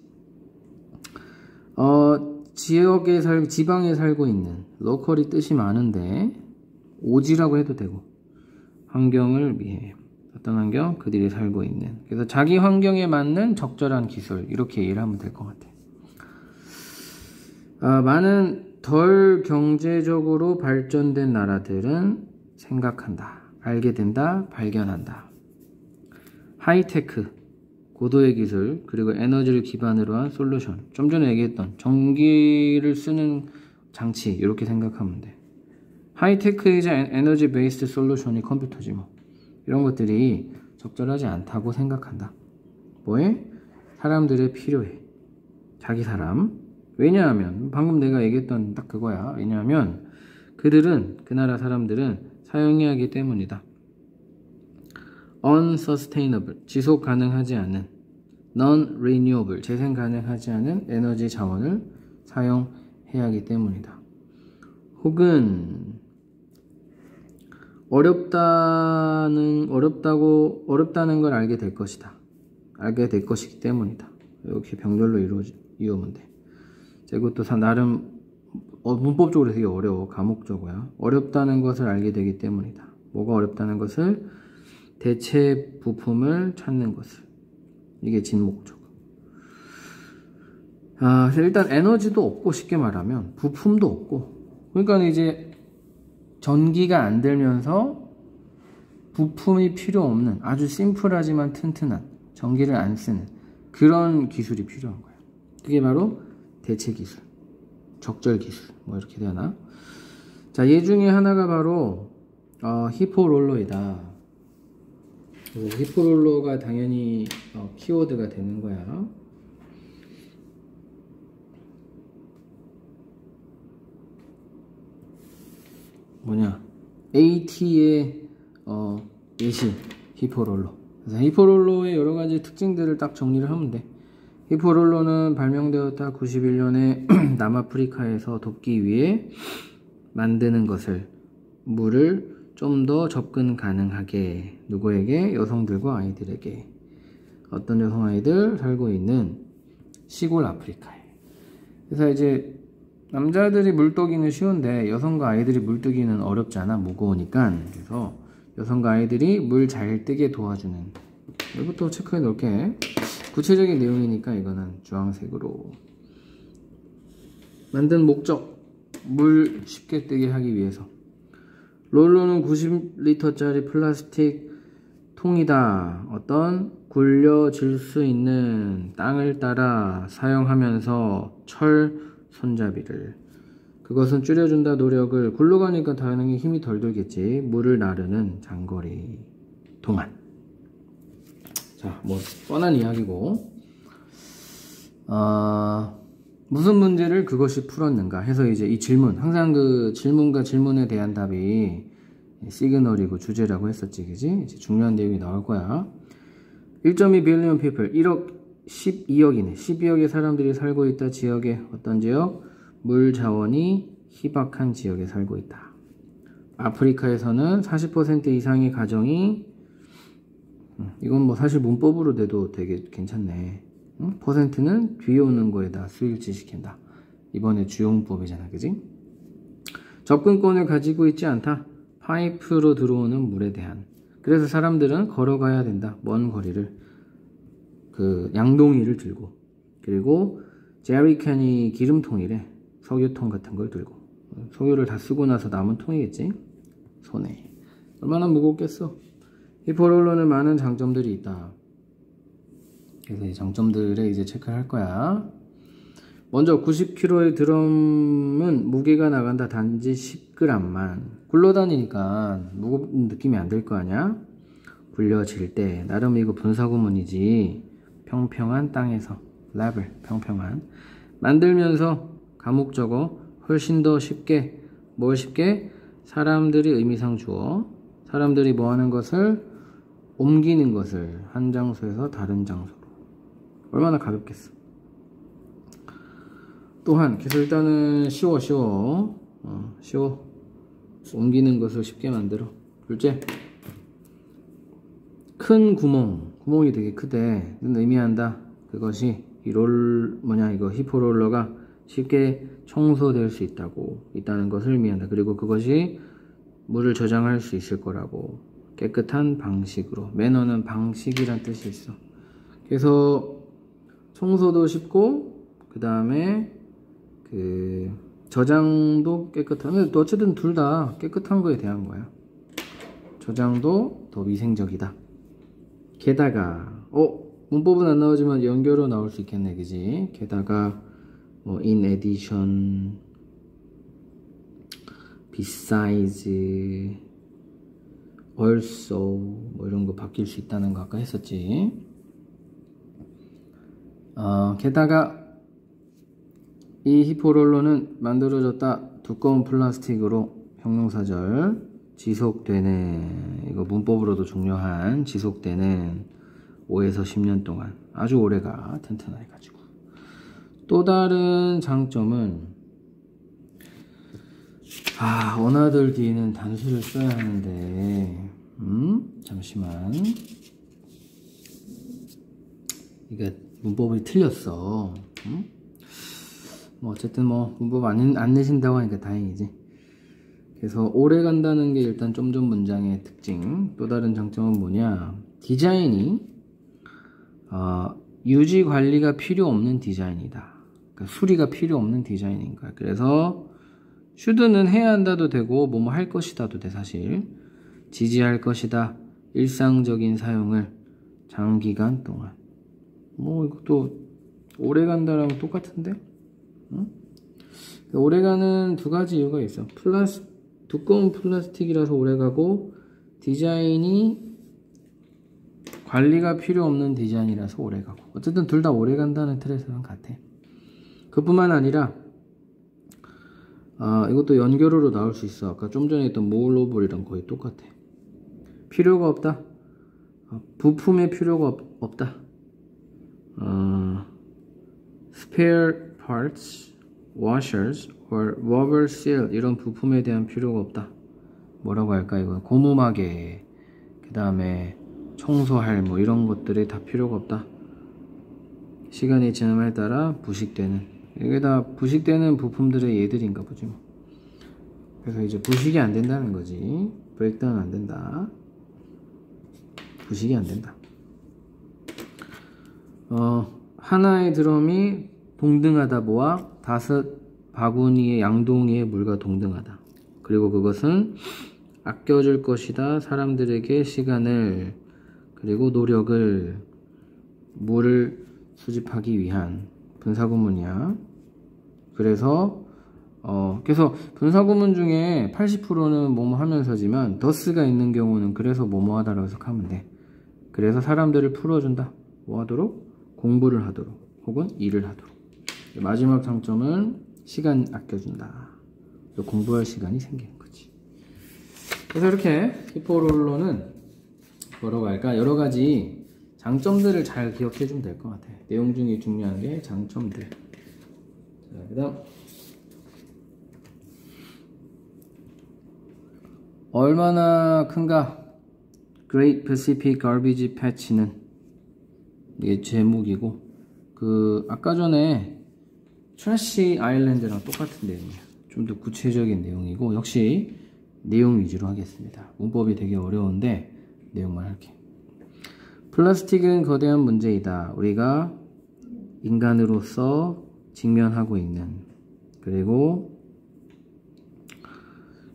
지방에 살고 있는, 로컬이 뜻이 많은데 오지라고 해도 되고, 환경을 위해. 어떤 환경? 그들이 살고 있는. 그래서 자기 환경에 맞는 적절한 기술, 이렇게 이해를 하면 될 것 같아. 많은 덜 경제적으로 발전된 나라들은 생각한다, 알게 된다, 발견한다. 하이테크, 고도의 기술, 그리고 에너지를 기반으로 한 솔루션. 좀 전에 얘기했던 전기를 쓰는 장치, 이렇게 생각하면 돼. 하이테크이자 에너지 베이스드 솔루션이 컴퓨터지 뭐. 이런 것들이 적절하지 않다고 생각한다. 뭐에? 사람들의 필요해. 자기 사람. 왜냐하면 방금 내가 얘기했던 딱 그거야. 왜냐하면 그들은, 그 나라 사람들은 사용해야 하기 때문이다. unsustainable, 지속 가능하지 않은, non-renewable, 재생 가능하지 않은 에너지 자원을 사용해야 하기 때문이다. 혹은 어렵다는 걸 알게 될 것이다. 알게 될 것이기 때문이다. 이렇게 병렬로 이어오면 돼. 자, 이것도 나름 문법적으로 되게 어려워. 과목적이야. 어렵다는 것을 알게 되기 때문이다. 뭐가 어렵다는 것을? 대체 부품을 찾는 것을. 이게 진목적. 일단 에너지도 없고, 쉽게 말하면 부품도 없고. 그러니까 이제 전기가 안 되면서 부품이 필요 없는, 아주 심플하지만 튼튼한, 전기를 안 쓰는 그런 기술이 필요한 거야. 그게 바로 대체 기술, 적절 기술, 뭐 이렇게 되나? 자, 얘 중에 하나가 바로 히포롤러이다. 그래서 히포롤러가 당연히 키워드가 되는 거야. 뭐냐? AT의 예시, 히포롤러. 그래서 히포롤러의 여러 가지 특징들을 딱 정리를 하면 돼. 히포롤러는 발명되었다 91년에 남아프리카에서 돕기 위해 만드는 것을, 물을 좀 더 접근 가능하게 누구에게? 여성들과 아이들에게. 어떤 여성 아이들 살고 있는 시골 아프리카에. 그래서 이제 남자들이 물뜨기는 쉬운데 여성과 아이들이 물뜨기는 어렵잖아. 무거우니까. 그래서 여성과 아이들이 물 잘 뜨게 도와주는, 이것도 체크해 놓을게. 구체적인 내용이니까 이거는 주황색으로. 만든 목적, 물 쉽게 뜨게 하기 위해서. 롤러는 90리터짜리 플라스틱 통이다. 어떤 굴려질 수 있는 땅을 따라 사용하면서 철 손잡이를. 그것은 줄여준다. 노력을. 굴러가니까 당연히 힘이 덜 들겠지. 물을 나르는 장거리 동안. 자, 뭐 뻔한 이야기고, 무슨 문제를 그것이 풀었는가 해서 이제 이 질문, 항상 그 질문과 질문에 대한 답이 시그널이고 주제라고 했었지, 그지? 이제 중요한 내용이 나올 거야. 1.2 billion people, 1억 12억이네. 12억의 사람들이 살고 있다. 지역에. 어떤 지역? 물 자원이 희박한 지역에 살고 있다. 아프리카에서는 40% 이상의 가정이, 이건 뭐 사실 문법으로 내도 되게 괜찮네. 퍼센트는 뒤에 오는 거에다 수일치 시킨다. 이번에 주용법이잖아, 그지? 접근권을 가지고 있지 않다. 파이프로 들어오는 물에 대한. 그래서 사람들은 걸어가야 된다. 먼 거리를. 그 양동이를 들고. 그리고 제리캔이 기름통이래. 석유통 같은 걸 들고. 석유를 다 쓰고 나서 남은 통이겠지? 손에. 얼마나 무겁겠어. 히포롤러는 많은 장점들이 있다. 그래서 이 장점들에 이제 체크를 할 거야. 먼저 90kg의 드럼은 무게가 나간다. 단지 10g만. 굴러다니니까 무거운 느낌이 안 들 거 아니야? 굴려질 때. 나름 이거 분사구문이지. 평평한 땅에서. 레벨, 평평한. 만들면서 가목적어. 훨씬 더 쉽게. 뭘 쉽게? 사람들이 의미상 주어. 사람들이 뭐 하는 것을? 옮기는 것을 한 장소에서 다른 장소로. 얼마나 가볍겠어. 또한 그래서 일단은 쉬워. 쉬워. 옮기는 것을 쉽게 만들어. 둘째, 큰 구멍이 되게 크대. 의미한다. 그것이 이거 히포롤러가 쉽게 청소될 수 있다는 것을 의미한다. 그리고 그것이 물을 저장할 수 있을 거라고. 깨끗한 방식으로. 매너는 방식이란 뜻이 있어. 그래서 청소도 쉽고, 그 다음에 그 저장도 깨끗한. 어쨌든 둘 다 깨끗한 거에 대한 거야. 저장도 더 위생적이다. 게다가 문법은 안 나오지만 연결로 나올 수 있겠네, 그지? 게다가 뭐 in addition, besides, also 뭐 이런 거 바뀔 수 있다는 거 아까 했었지. 게다가 이 히포롤러는 만들어졌다. 두꺼운 플라스틱으로. 형용사절. 지속되는. 이거 문법으로도 중요한. 지속되는 5에서 10년 동안. 아주 오래가 튼튼하게 가지고. 또 다른 장점은, 언어들 뒤에는 단수를 써야 하는데, 잠시만. 이게 문법이 틀렸어. 뭐 어쨌든 뭐 문법 안 내신다고 하니까 다행이지. 그래서 오래 간다는 게 일단 좀 전 문장의 특징. 또 다른 장점은 뭐냐? 디자인이 유지 관리가 필요 없는 디자인이다. 그러니까 수리가 필요 없는 디자인인 거야. 그래서 should는 해야 한다도 되고 뭐뭐 할 것이다도 돼. 사실 지지할 것이다. 일상적인 사용을 장기간 동안. 뭐 이것도 오래 간다랑 똑같은데? 오래가는 두 가지 이유가 있어. 두꺼운 플라스틱이라서 오래가고, 디자인이 관리가 필요 없는 디자인이라서 오래가고. 어쨌든 둘 다 오래간다는 틀에서는 같아. 그뿐만 아니라 이것도 연결어로 나올 수 있어. 아까 좀 전에 했던 모울로블이랑 거의 똑같아. 필요가 없다. 부품의 필요가 없다. spare parts, washers, or rubber seal 이런 부품에 대한 필요가 없다. 뭐라고 할까, 이거 고무마개, 그 다음에 청소할 뭐 이런 것들이 다 필요가 없다. 시간이 지남에 따라 부식되는, 이게 다 부식되는 부품들의 얘들인가 보지 뭐. 그래서 이제 부식이 안 된다는 거지. 브레이크다운 안 된다. 부식이 안 된다. 하나의 드럼이 동등하다 뭐와 5 바구니의 양동이의 물과 동등하다. 그리고 그것은 아껴줄 것이다. 사람들에게 시간을 그리고 노력을 물을 수집하기 위한 분사구문이야. 그래서 분사구문 중에 80%는 뭐뭐 하면서지만 더스가 있는 경우는 그래서 뭐뭐 하다라고 해석하면 돼. 그래서 사람들을 풀어준다. 뭐 하도록? 공부를 하도록 혹은 일을 하도록. 마지막 장점은 시간 아껴준다. 공부할 시간이 생기는 거지. 그래서 이렇게 히포롤러는 뭐라고 할까? 여러 가지 장점들을 잘 기억해 주면 될 것 같아. 내용 중에 중요한 게 장점들. 자, 그 다음 얼마나 큰가? Great Pacific Garbage Patch는 이게 제목이고, 아까 전에 트래시 아일랜드랑 똑같은 내용이야. 좀 더 구체적인 내용이고, 역시 내용 위주로 하겠습니다. 문법이 되게 어려운데 내용만 할게. 플라스틱은 거대한 문제이다. 우리가 인간으로서 직면하고 있는. 그리고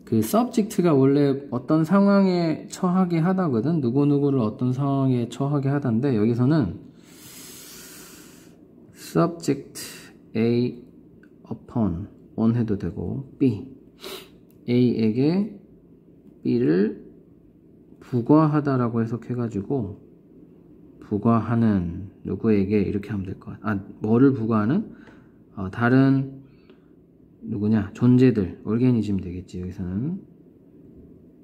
그 subject가 원래 어떤 상황에 처하게 하다거든. 누구누구를 어떤 상황에 처하게 하던데, 여기서는 subject A upon on 해도 되고, B A에게 B를 부과하다라고 해석해가지고 부과하는 누구에게 이렇게 하면 될 것 같아. 뭐를 부과하는? 다른 누구냐? 존재들, 얼게니즘 되겠지. 여기서는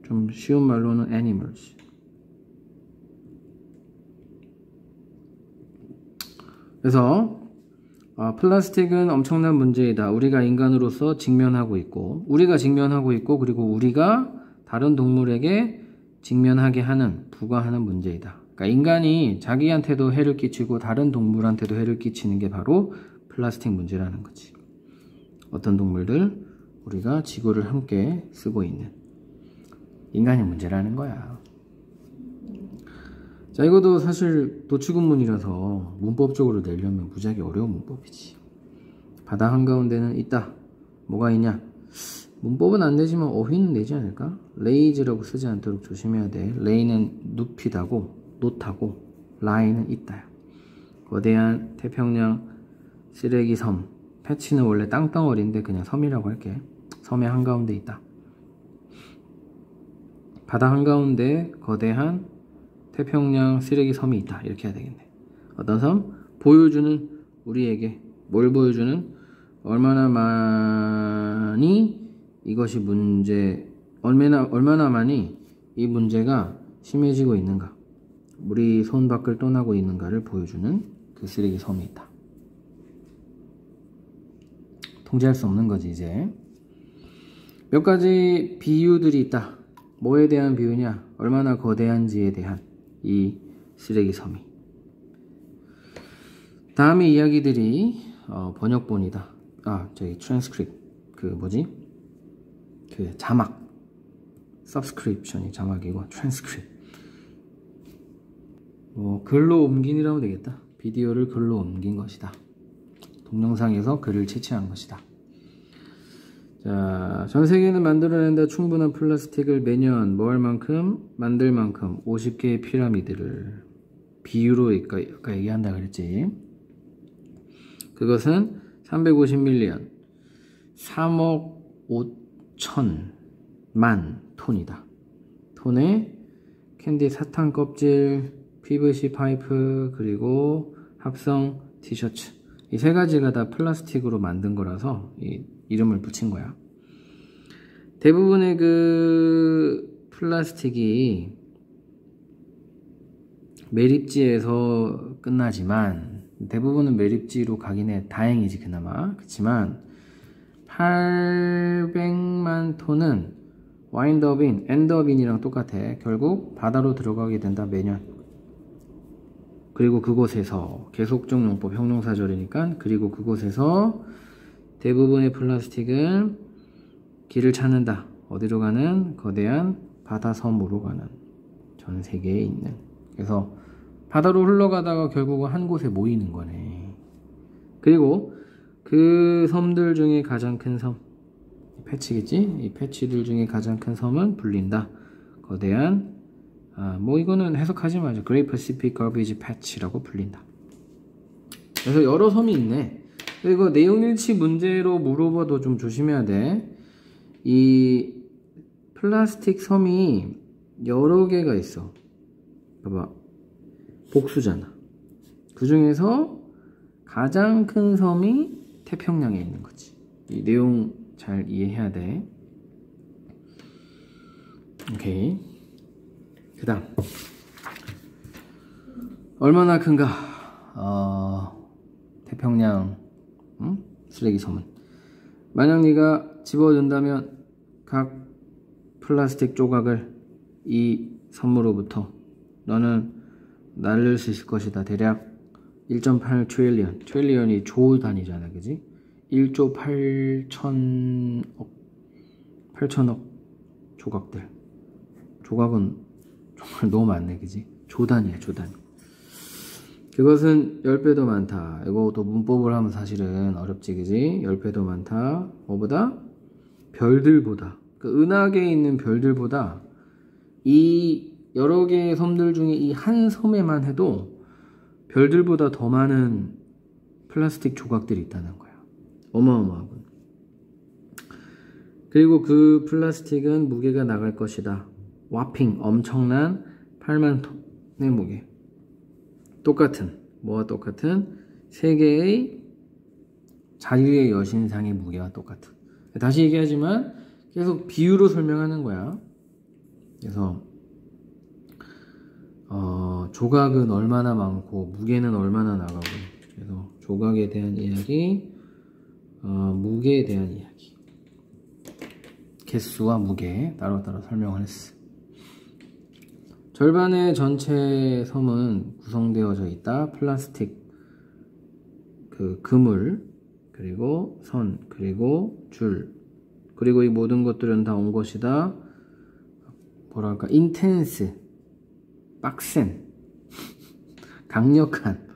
좀 쉬운 말로는 animals. 그래서 플라스틱은 엄청난 문제이다. 우리가 인간으로서 직면하고 있고, 그리고 우리가 다른 동물에게 직면하게 하는, 부과하는 문제이다. 그러니까 인간이 자기한테도 해를 끼치고 다른 동물한테도 해를 끼치는 게 바로 플라스틱 문제라는 거지. 어떤 동물들, 우리가 지구를 함께 쓰고 있는 인간의 문제라는 거야. 자, 이것도 사실 도치군문이라서 문법적으로 내려면 무지하게 어려운 문법이지. 바다 한가운데는 있다. 뭐가 있냐? 문법은 안 되지만 어휘는 되지 않을까? 레이즈라고 쓰지 않도록 조심해야 돼. 레이는 눕히다고, 놓다고, 라이는 있다요. 거대한 태평양 쓰레기 섬. 패치는 원래 땅덩어리인데 그냥 섬이라고 할게. 섬의 한가운데 있다. 바다 한가운데 거대한 태평양 쓰레기 섬이 있다. 이렇게 해야 되겠네. 어떤 섬? 보여주는, 우리에게 뭘 보여주는? 얼마나 많이 이것이 얼마나 많이 이 문제가 심해지고 있는가, 우리 손 밖을 떠나고 있는가를 보여주는 그 쓰레기 섬이 있다. 통제할 수 없는 거지. 이제 몇 가지 비유들이 있다. 뭐에 대한 비유냐? 얼마나 거대한지에 대한 이 쓰레기 섬이. 다음의 이야기들이 번역본이다. 저기 트랜스크립트, 자막, subscription이 자막이고 트랜스크립트, 글로 옮긴이라고 되겠다. 비디오를 글로 옮긴 것이다. 동영상에서 글을 채취한 것이다. 자, 전 세계는 만들어낸다. 충분한 플라스틱을 매년 만들 만큼 50개의 피라미드를, 비유로 아까 얘기한다 그랬지. 그것은 350밀리언 3억 5천만 톤이다. 톤에 캔디 사탕 껍질, PVC 파이프, 그리고 합성 티셔츠, 이 세 가지가 다 플라스틱으로 만든 거라서 이 이름을 붙인 거야. 대부분의 그 플라스틱이 매립지에서 끝나지만, 대부분은 매립지로 가긴 해. 다행이지 그나마. 그렇지만 800만 톤은 wind up in, end up in이랑 똑같아. 결국 바다로 들어가게 된다, 매년. 그리고 그곳에서, 계속적 용법 형용사절이니까, 그리고 그곳에서 대부분의 플라스틱은 길을 찾는다. 어디로 가는? 거대한 바다 섬으로 가는. 전 세계에 있는. 그래서 바다로 흘러가다가 결국은 한 곳에 모이는 거네. 그리고 그 섬들 중에 가장 큰 섬, 패치겠지? 이 패치들 중에 가장 큰 섬은 불린다. 거대한, 뭐 이거는 해석하지 말자. Great Pacific Garbage Patch라고 불린다. 그래서 여러 섬이 있네. 그리고 내용일치 문제로 물어봐도 좀 조심해야 돼. 이 플라스틱 섬이 여러 개가 있어. 봐봐. 복수잖아. 그 중에서 가장 큰 섬이 태평양에 있는 거지. 이 내용 잘 이해해야 돼. 오케이. 그 다음. 얼마나 큰가? 태평양 쓰레기 섬은. 만약 네가 집어든다면 각 플라스틱 조각을 이 섬으로부터 너는 날릴 수 있을 것이다. 대략 1.8 트릴리언. 트릴리언이 조 단위잖아, 그지? 1조 8천억 조각들. 조각은 정말 너무 많네, 그지? 조 단위야, 조 단위. 그것은 10배도 많다. 이것도 문법을 하면 사실은 어렵지, 그지? 10배도 많다. 뭐보다? 별들보다. 그 은하계에 있는 별들보다 이 여러 개의 섬들 중에 이 한 섬에만 해도 별들보다 더 많은 플라스틱 조각들이 있다는 거야. 어마어마하군. 그리고 그 플라스틱은 무게가 나갈 것이다. 와핑, 엄청난 8만 톤의 무게. 똑같은, 뭐와 똑같은? 세계의 자유의 여신상의 무게와 똑같은. 다시 얘기하지만 계속 비유로 설명하는 거야. 그래서 조각은 얼마나 많고 무게는 얼마나 나가고. 그래서 조각에 대한 이야기, 무게에 대한 이야기, 개수와 무게 따로따로 설명을 했어. 절반의 전체 섬은 구성되어져 있다. 플라스틱, 그 그물, 그리고 선, 그리고 줄, 그리고 이 모든 것들은 다 온 것이다. 뭐랄까, 인텐스, 빡센, 강력한,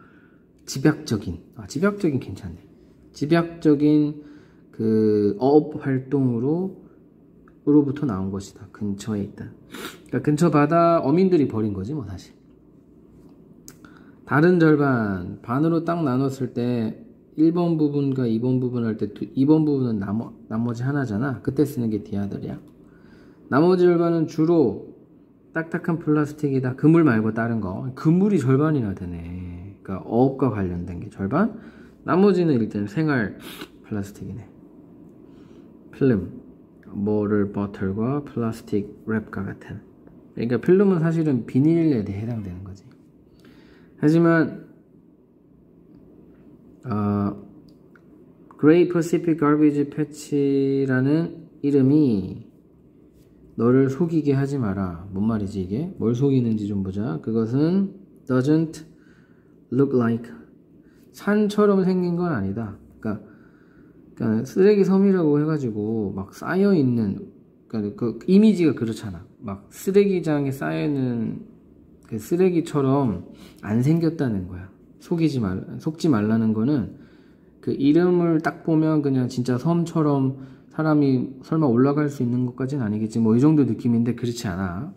집약적인, 집약적인 괜찮네. 집약적인 그 어업 활동으로부터 나온 것이다. 근처에 있다. 그러니까 근처 바다 어민들이 버린 거지 뭐 사실. 다른 절반, 반으로 딱 나눴을 때 1번 부분과 2번 부분 할 때 2번 부분은 나머지 하나잖아. 그때 쓰는 게 디아들이야. 나머지 절반은 주로 딱딱한 플라스틱이다. 그물 말고 다른 거. 그물이 절반이나 되네. 그러니까 어업과 관련된 게 절반. 나머지는 일단 생활 플라스틱이네. 필름, 모를 버틀과 플라스틱 랩과 같은. 그러니까 필름은 사실은 비닐에 해당되는 거지. 하지만 Great Pacific Garbage Patch라는 이름이 너를 속이게 하지 마라. 뭔 말이지 이게? 뭘 속이는지 좀 보자. 그것은 doesn't look like, 산처럼 생긴 건 아니다. 그러니까 쓰레기 섬이라고 해가지고 막 쌓여있는, 그러니까 그 이미지가 그렇잖아. 막 쓰레기장에 쌓여있는 그 쓰레기처럼 안 생겼다는 거야. 속지 말라는 거는 그 이름을 딱 보면 그냥 진짜 섬처럼 사람이 설마 올라갈 수 있는 것까지는 아니겠지. 뭐 이 정도 느낌인데 그렇지 않아.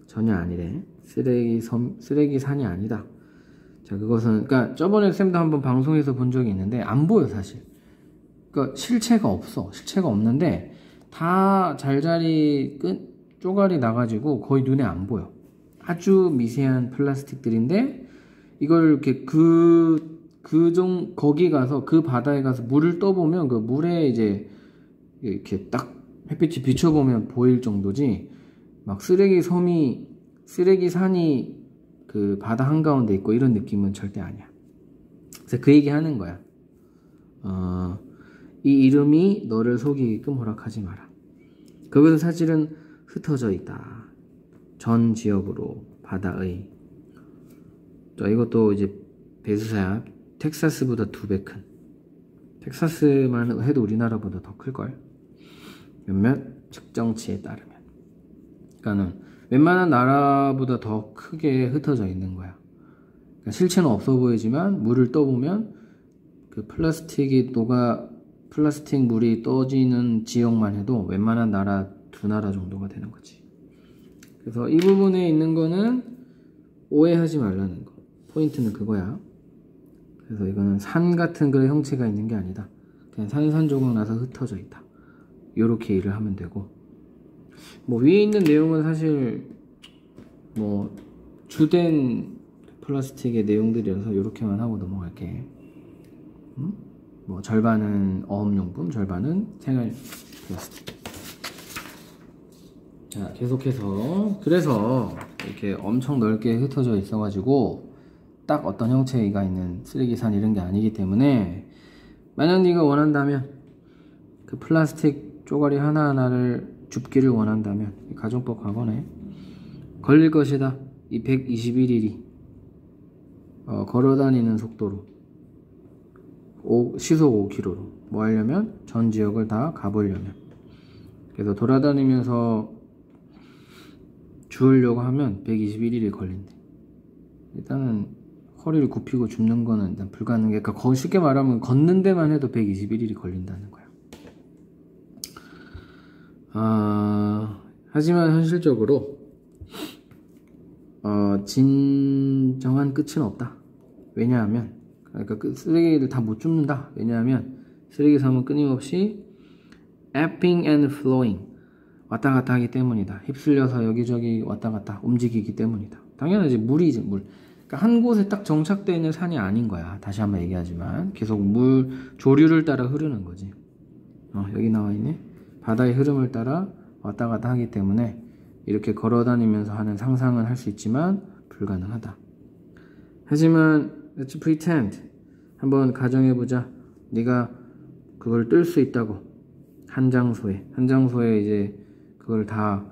전혀 아니래. 쓰레기산이 아니다. 자, 그것은, 그러니까 저번에 쌤도 한번 방송에서 본 적이 있는데 안 보여 사실. 그러니까 실체가 없어. 실체가 없는데 다 잘자리 쪼가리 나가지고 거의 눈에 안 보여. 아주 미세한 플라스틱들인데 이걸 이렇게 거기 가서 그 바다에 가서 물을 떠보면 그 물에 이제 이렇게 딱 햇빛이 비춰보면 보일 정도지, 막 쓰레기산이 그 바다 한가운데 있고 이런 느낌은 절대 아니야. 그래서 그 얘기 하는 거야. 이 이름이 너를 속이게끔 허락하지 마라. 그것은 사실은 흩어져 있다. 전 지역으로 바다의. 자, 이것도 이제 배수사야. 텍사스보다 2배 큰. 텍사스만 해도 우리나라보다 더 클걸. 몇몇 측정치에 따르면. 그러니까는 웬만한 나라보다 더 크게 흩어져 있는 거야. 그러니까 실체는 없어 보이지만 물을 떠보면 그 플라스틱 물이 떠지는 지역만 해도 웬만한 나라 2나라 정도가 되는 거지. 그래서 이 부분에 있는 거는 오해하지 말라는 거. 포인트는 그거야. 그래서 이거는 산 같은 그런 형체가 있는 게 아니다. 그냥 산산조각 나서 흩어져 있다. 요렇게 일을 하면 되고, 뭐 위에 있는 내용은 사실 뭐 주된 플라스틱의 내용들이라서 요렇게만 하고 넘어갈게. 뭐 절반은 어업용품, 절반은 생활 플라스틱. 자, 계속해서 그래서 이렇게 엄청 넓게 흩어져 있어 가지고 딱 어떤 형체가 있는 쓰레기산 이런 게 아니기 때문에, 만약 네가 원한다면 그 플라스틱 쪼가리 하나하나를 줍기를 원한다면 가정법 과거네. 걸릴 것이다. 이 121일이 걸어다니는 속도로 시속 5km로 뭐 하려면 전 지역을 다 가보려면. 그래서 돌아다니면서 주우려고 하면 121일이 걸린대. 일단은 허리를 굽히고 줍는 거는 일단 불가능해. 그러니까 쉽게 말하면 걷는 데만 해도 121일이 걸린다는 거야. 하지만 현실적으로 진정한 끝은 없다. 왜냐하면 그러니까 쓰레기를 다 못 줍는다. 왜냐하면 쓰레기 섬은 끊임없이 ebbing and flowing, 왔다 갔다 하기 때문이다. 휩쓸려서 여기저기 왔다 갔다 움직이기 때문이다. 당연하지. 물이지, 물. 그러니까 한 곳에 딱 정착되어 있는 산이 아닌 거야. 다시 한번 얘기하지만 계속 물 조류를 따라 흐르는 거지. 여기 나와 있네. 바다의 흐름을 따라 왔다 갔다 하기 때문에 이렇게 걸어 다니면서 하는 상상은 할 수 있지만 불가능하다. 하지만 let's pretend, 한번 가정해보자. 네가 그걸 뜰 수 있다고. 한 장소에 이제 그걸 다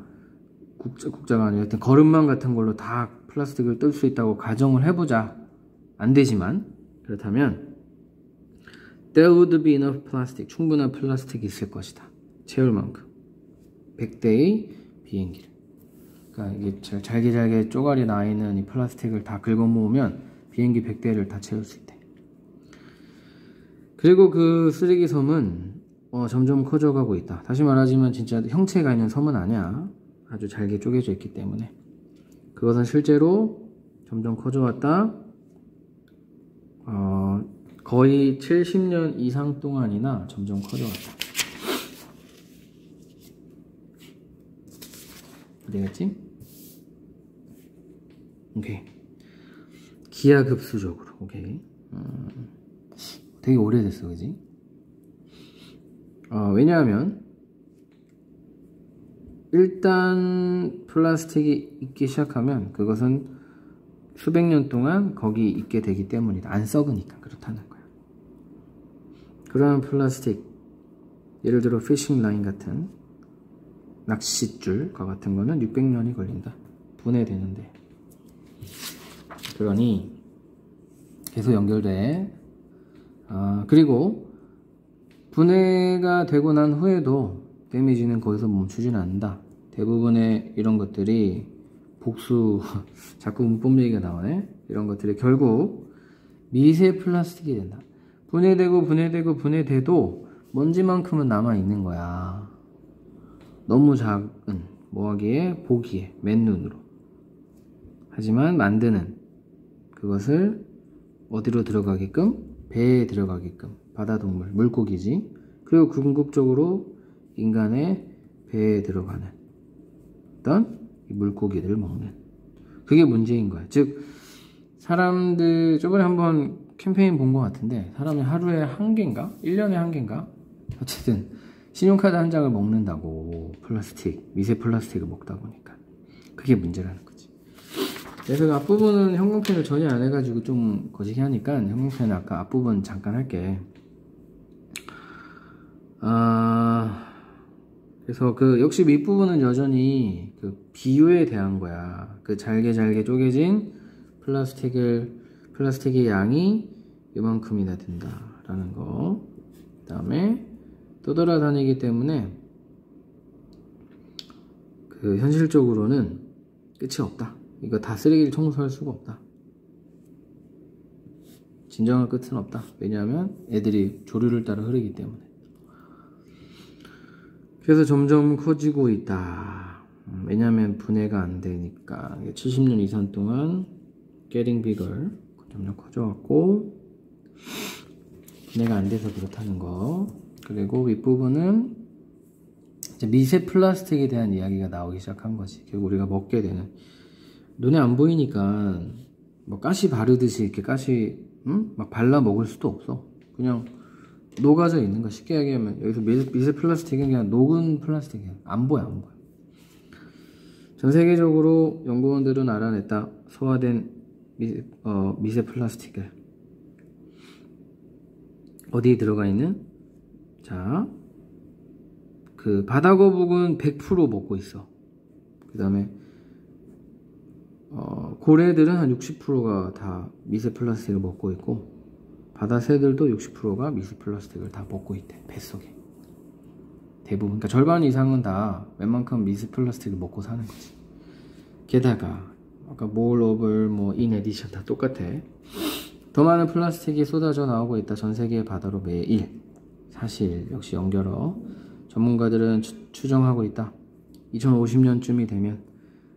국자가 아니라 하여튼 거름망 같은 걸로 다 플라스틱을 뜰 수 있다고 가정을 해보자. 안 되지만 그렇다면 there would be enough plastic, 충분한 플라스틱이 있을 것이다. 채울 만큼 100대의 비행기를. 그러니까 이게 잘게 쪼가리 나 있는 이 플라스틱을 다 긁어 모으면 비행기 100대를 다 채울 수 있대. 그리고 그 쓰레기 섬은 점점 커져가고 있다. 다시 말하지만 진짜 형체가 있는 섬은 아니야. 아주 잘게 쪼개져 있기 때문에. 그것은 실제로 점점 커져왔다. 거의 70년 이상 동안이나 점점 커져왔다. 되겠지? 오케이. 기하급수적으로. 오케이. 되게 오래됐어, 그지? 왜냐하면 일단 플라스틱이 있기 시작하면 그것은 수백 년 동안 거기 있게 되기 때문이다. 안 썩으니까 그렇다는 거야. 그러한 플라스틱, 예를 들어 피싱 라인 같은 낚싯줄과 같은 거는 600년이 걸린다. 분해되는데. 그러니 계속 연결돼. 그리고 분해가 되고 난 후에도 데미지는 거기서 멈추진 않는다. 대부분의 이런 것들이 복수, 자꾸 문법 얘기가 나오네. 이런 것들이 결국 미세 플라스틱이 된다. 분해돼도 먼지만큼은 남아있는 거야. 너무 작은, 뭐하기에? 보기에, 맨눈으로. 하지만 만드는 그것을 어디로 들어가게끔? 배에 들어가게끔. 바다동물, 물고기지. 그리고 궁극적으로 인간의 배에 들어가는 어떤 물고기들을 먹는. 그게 문제인 거야. 즉 사람들, 저번에 한번 캠페인 본 것 같은데 사람이 하루에 한 개인가? 1년에 한 개인가? 어쨌든 신용카드 한 장을 먹는다고. 플라스틱, 미세 플라스틱을 먹다 보니까 그게 문제라는 거지. 그래서 그 앞부분은 형광펜을 전혀 안 해가지고 좀 거시기 하니까 형광펜 아까 앞부분 잠깐 할게. 그래서 그 역시 밑부분은 여전히 그 비유에 대한 거야. 그 잘게 쪼개진 플라스틱의 양이 이만큼이나 된다라는 거. 그 다음에 떠돌아다니기 때문에 그 현실적으로는 끝이 없다. 이거 다 쓰레기를 청소할 수가 없다. 진정한 끝은 없다. 왜냐하면 애들이 조류를 따라 흐르기 때문에. 그래서 점점 커지고 있다. 왜냐하면 분해가 안 되니까. 70년 이상 동안 getting bigger, 점점 커져갖고 분해가 안 돼서 그렇다는 거. 그리고 윗부분은 이제 미세 플라스틱에 대한 이야기가 나오기 시작한 거지. 결국 우리가 먹게 되는, 눈에 안 보이니까 뭐 가시 바르듯이 이렇게 막 발라 먹을 수도 없어. 그냥 녹아져 있는 거. 쉽게 얘기하면 여기서 미세 플라스틱은 그냥 녹은 플라스틱이야. 안 보여. 전 세계적으로 연구원들은 알아냈다. 소화된 미세 플라스틱을. 어디에 들어가 있는? 자, 그 바다 거북은 100% 먹고 있어. 그 다음에 고래들은 한 60%가 다 미세 플라스틱을 먹고 있고, 바다 새들도 60%가 미세 플라스틱을 다 먹고 있대. 뱃속에 대부분. 그러니까 절반 이상은 다 웬만큼 미세 플라스틱을 먹고 사는 거지. 게다가 아까 more over, in addition 다 똑같아. 더 많은 플라스틱이 쏟아져 나오고 있다. 전 세계의 바다로 매일. 사실 역시 연결어. 전문가들은 추정하고 있다. 2050년쯤이 되면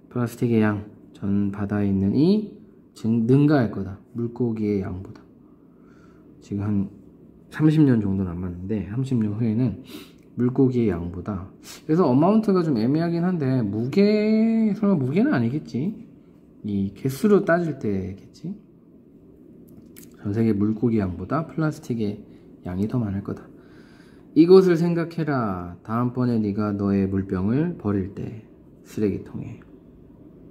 플라스틱의 양, 전 바다에 있는 능가할 거다. 물고기의 양보다. 지금 한 30년 정도 남았는데 30년 후에는 물고기의 양보다. 그래서 어마운트가 좀 애매하긴 한데 설마 무게는 아니겠지? 이 개수로 따질 때겠지? 전 세계 물고기 양보다 플라스틱의 양이 더 많을 거다. 이것을 생각해라. 다음번에 네가 너의 물병을 버릴 때 쓰레기통에.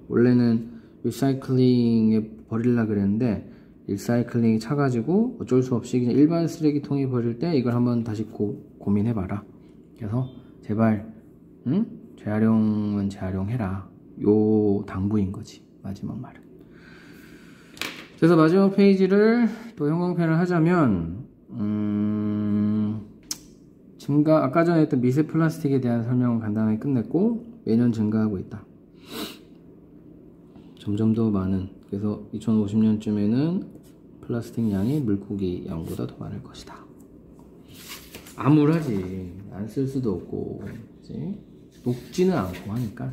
원래는 리사이클링에 버리려고 그랬는데 리사이클링이 차가지고 어쩔 수 없이 그냥 일반 쓰레기통에 버릴 때 이걸 한번 다시 고민해봐라. 그래서 제발 재활용은 재활용해라. 요 당부인 거지. 마지막 말은. 그래서 마지막 페이지를 또 형광펜을 하자면 아까 전에 했던 미세 플라스틱에 대한 설명은 간단하게 끝냈고, 매년 증가하고 있다. 점점 더 많은. 그래서 2050년쯤에는 플라스틱 양이 물고기 양보다 더 많을 것이다. 암울하지. 안 쓸 수도 없고, 그치? 녹지는 않고 하니까.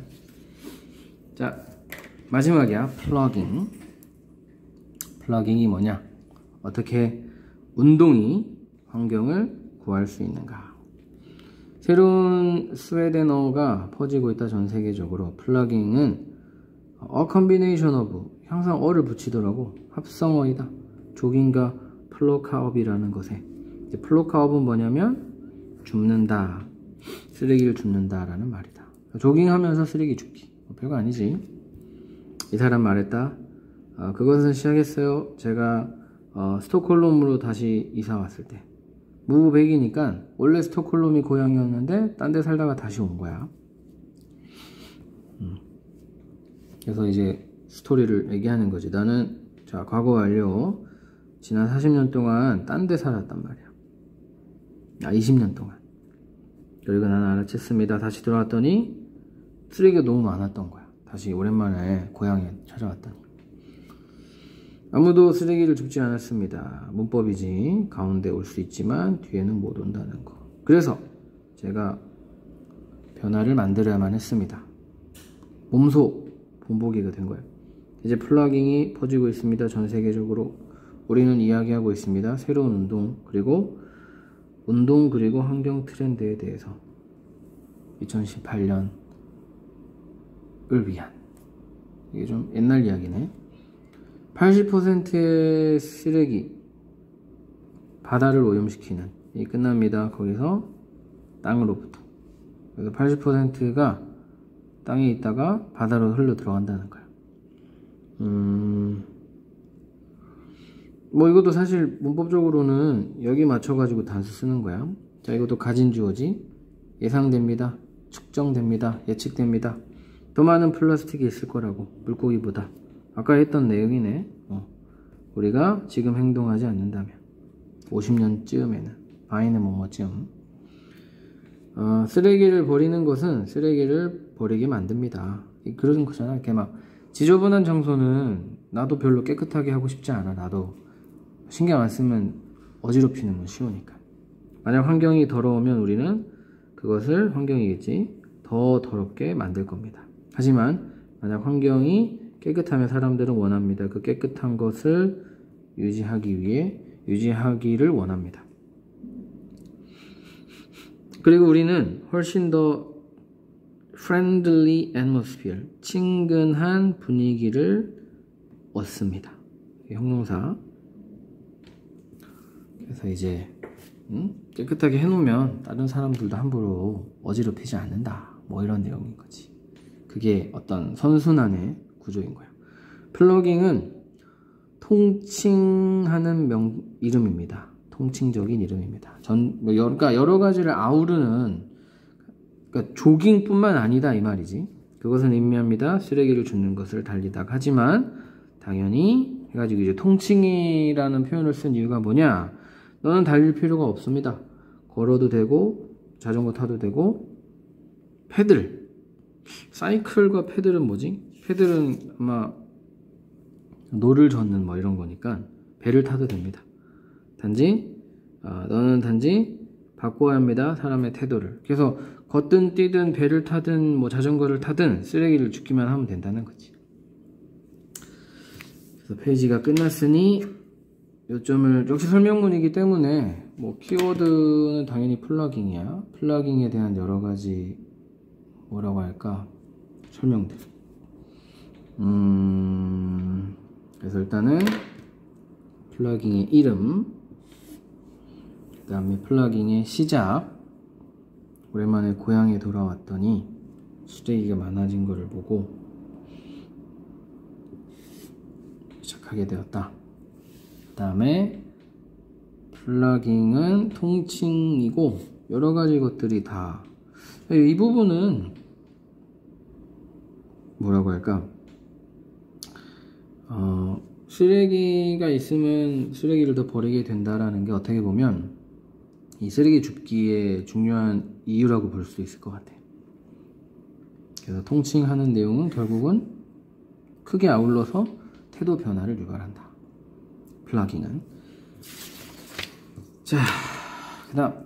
자, 마지막이야. 플러깅이 뭐냐? 어떻게 운동이 환경을 구할 수 있는가? 새로운 스웨덴어가 퍼지고 있다. 전 세계적으로. 플러깅은 a combination of, 항상 어를 붙이더라고. 합성어이다. 조깅과 플로카업이라는 것에. 이제 플로카업은 뭐냐면 줍는다, 쓰레기를 줍는다 라는 말이다. 조깅하면서 쓰레기 줍기. 별거 아니지. 이 사람 말했다. 그것은 시작했어요. 제가 스톡홀름으로 다시 이사 왔을 때. 무백이니까 원래 스톡홀름이 고향이었는데 딴 데 살다가 다시 온 거야. 그래서 이제 스토리를 얘기하는 거지. 나는 자, 과거 완료. 지난 40년 동안 딴 데 살았단 말이야. 20년 동안. 그리고 나는 알아챘습니다. 다시 들어왔더니 쓰레기가 너무 많았던 거야. 다시 오랜만에 고향에 찾아왔더니 아무도 쓰레기를 줍지 않았습니다. 문법이지. 가운데 올 수 있지만 뒤에는 못 온다는 거. 그래서 제가 변화를 만들어야만 했습니다. 몸소 본보기가 된 거예요. 이제 플러깅이 퍼지고 있습니다. 전 세계적으로. 우리는 이야기하고 있습니다. 새로운 운동 그리고 환경 트렌드에 대해서. 2018년을 위한. 이게 좀 옛날 이야기네. 80%의 쓰레기, 바다를 오염시키는 이 끝납니다. 거기서 땅으로부터. 그래서 80%가 땅에 있다가 바다로 흘러 들어간다는 거야. 뭐 이것도 사실 문법적으로는 여기 맞춰가지고 단수 쓰는 거야. 자, 이것도 가진 주어지. 예상됩니다. 측정됩니다. 예측됩니다. 더 많은 플라스틱이 있을 거라고, 물고기보다. 아까 했던 내용이네. 우리가 지금 행동하지 않는다면 50년쯤에는 바이는 뭐뭐쯤 쓰레기를 버리는 것은 쓰레기를 버리게 만듭니다. 그런 거잖아. 이렇게 막 지저분한 장소는 나도 별로 깨끗하게 하고 싶지 않아. 나도 신경 안 쓰면 어지럽히는 건 쉬우니까. 만약 환경이 더러우면 우리는 그것을, 환경이겠지, 더 더럽게 만들 겁니다. 하지만 만약 환경이 깨끗하면 사람들은 원합니다. 그 깨끗한 것을 유지하기를 원합니다. 그리고 우리는 훨씬 더 friendly atmosphere, 친근한 분위기를 얻습니다. 형용사. 그래서 이제 깨끗하게 해놓으면 다른 사람들도 함부로 어지럽히지 않는다. 뭐 이런 내용인 거지. 그게 어떤 선순환의 구조인 거야. 플러깅은 통칭하는 이름입니다. 통칭적인 이름입니다. 그러니까 여러 가지를 아우르는, 그러니까 조깅뿐만 아니다 이 말이지. 그것은 의미합니다. 쓰레기를 줍는 것을 달리다. 하지만 당연히 해가지고 이제 통칭이라는 표현을 쓴 이유가 뭐냐? 너는 달릴 필요가 없습니다. 걸어도 되고 자전거 타도 되고. 패들, 사이클과 패들은 뭐지? 패들은 아마 노를 젓는 뭐 이런 거니까 배를 타도 됩니다. 단지 너는 단지 바꿔야 합니다. 사람의 태도를. 그래서 걷든 뛰든 배를 타든 뭐 자전거를 타든 쓰레기를 줍기만 하면 된다는 거지. 그래서 페이지가 끝났으니 요점을, 역시 설명문이기 때문에 뭐 키워드는 당연히 플러깅이야. 플러깅에 대한 여러 가지 뭐라고 할까? 설명들. 그래서 일단은 플러깅의 이름, 그 다음에 플러깅의 시작. 오랜만에 고향에 돌아왔더니 쓰레기가 많아진 것을 보고 시작하게 되었다. 그 다음에 플러깅은 통칭이고 여러 가지 것들이 다, 이 부분은 뭐라고 할까? 쓰레기가 있으면 쓰레기를 더 버리게 된다라는 게 어떻게 보면 이 쓰레기 줍기의 중요한 이유라고 볼 수 있을 것 같아. 그래서 통칭하는 내용은 결국은 크게 아울러서 태도 변화를 유발한다. 플러깅은. 자, 그 다음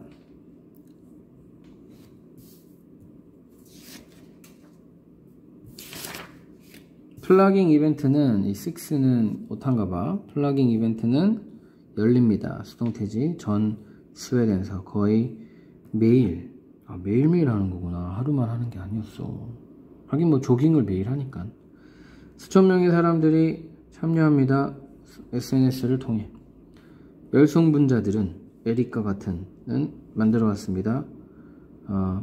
플러깅 이벤트는, 이 6는 못한가봐. 플러깅 이벤트는 열립니다. 수동태지. 전 스웨덴에서 거의 매일, 매일매일 하는 거구나. 하루만 하는 게 아니었어. 하긴 뭐 조깅을 매일 하니까. 수천 명의 사람들이 참여합니다. SNS를 통해. 멸송분자들은 에릭과 같은은 만들어 왔습니다.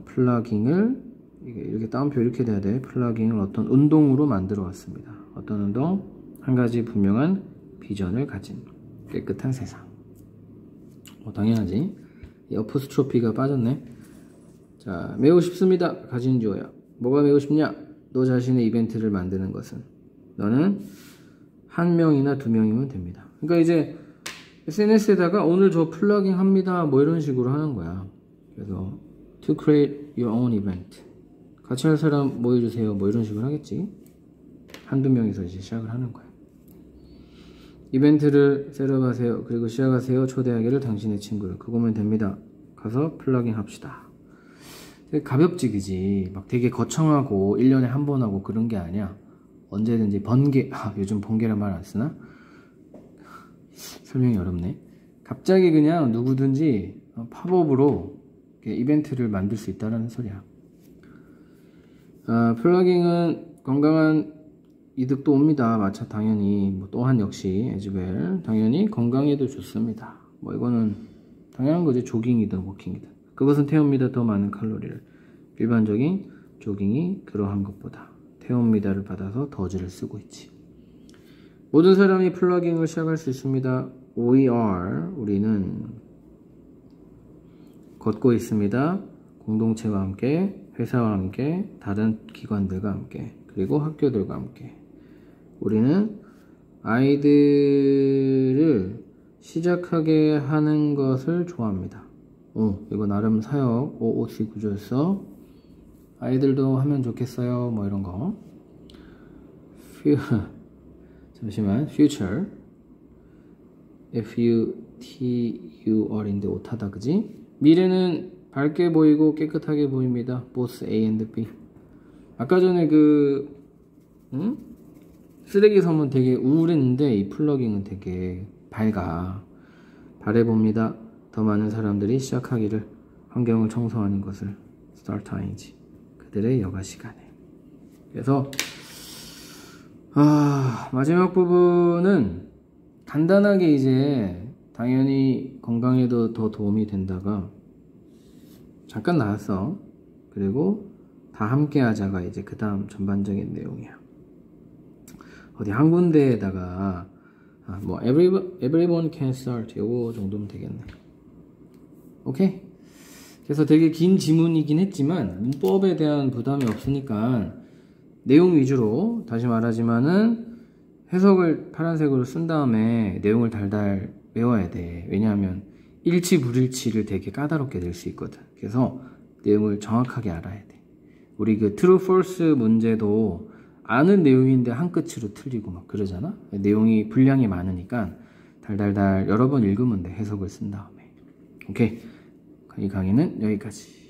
플러깅을 이렇게 따옴표 이렇게 돼야 돼. 플러깅을 어떤 운동으로 만들어 왔습니다. 어떤 운동? 한 가지 분명한 비전을 가진 깨끗한 세상. 당연하지. 이 어포스트로피가 빠졌네. 자, 매우 쉽습니다. 가진 주어야. 뭐가 매우 쉽냐? 너 자신의 이벤트를 만드는 것은. 너는 한 명이나 두 명이면 됩니다. 그러니까 이제 SNS에다가 오늘 저 플러깅 합니다. 뭐 이런 식으로 하는 거야. 그래서 to create your own event. 같이 할 사람 모여주세요. 뭐 이런 식으로 하겠지. 한두 명이서 이제 시작을 하는 거야. 이벤트를 셋업하세요. 그리고 시작하세요. 초대하기를 당신의 친구를. 그거면 됩니다. 가서 플러깅 합시다. 되게 가볍지기지. 막 되게 거창하고 1년에 한 번 하고 그런 게 아니야. 언제든지 번개. 요즘 번개란 말 안 쓰나? 설명이 어렵네. 갑자기 그냥 누구든지 팝업으로 이벤트를 만들 수 있다는 소리야. 플러깅은 건강한 이득도 옵니다. 마찬 당연히. 뭐 또한 역시 에즈웰 당연히 건강에도 좋습니다. 뭐 이거는 당연한 거지. 조깅이든 워킹이든. 그것은 태웁니다. 더 많은 칼로리를. 일반적인 조깅이 그러한 것보다 태웁니다를 받아서 더즈를 쓰고 있지. 모든 사람이 플러깅을 시작할 수 있습니다. We are, 우리는 걷고 있습니다. 공동체와 함께 회사와 함께, 다른 기관들과 함께, 그리고 학교들과 함께 우리는 아이들을 시작하게 하는 것을 좋아합니다. 이거 나름 사역 OOC 구조였어. 아이들도 하면 좋겠어요. 뭐 이런 거. 잠시만. future. FUTUR인데 오타다, 그지? 미래는 밝게 보이고 깨끗하게 보입니다. both A and B. 아까 전에 쓰레기 섬은 되게 우울했는데 이 플러깅은 되게 밝아. 바래봅니다. 더 많은 사람들이 시작하기를. 환경을 청소하는 것을. start time이지. 그들의 여가 시간에. 그래서 마지막 부분은 간단하게 이제 당연히 건강에도 더 도움이 된다가 잠깐 나왔어. 그리고 다 함께 하자가 이제 그 다음 전반적인 내용이야. 어디 한 군데에다가 뭐 everyone can start 요거 정도면 되겠네. 오케이? 그래서 되게 긴 지문이긴 했지만 문법에 대한 부담이 없으니까 내용 위주로, 다시 말하지만은 해석을 파란색으로 쓴 다음에 내용을 달달 외워야 돼. 왜냐하면 일치 불일치를 되게 까다롭게 낼 수 있거든. 그래서 내용을 정확하게 알아야 돼. 우리 그 true false 문제도 아는 내용인데 한 끝으로 틀리고 막 그러잖아. 내용이 분량이 많으니까 달달달 여러 번 읽으면 돼. 해석을 쓴 다음에. 오케이. 이 강의는 여기까지.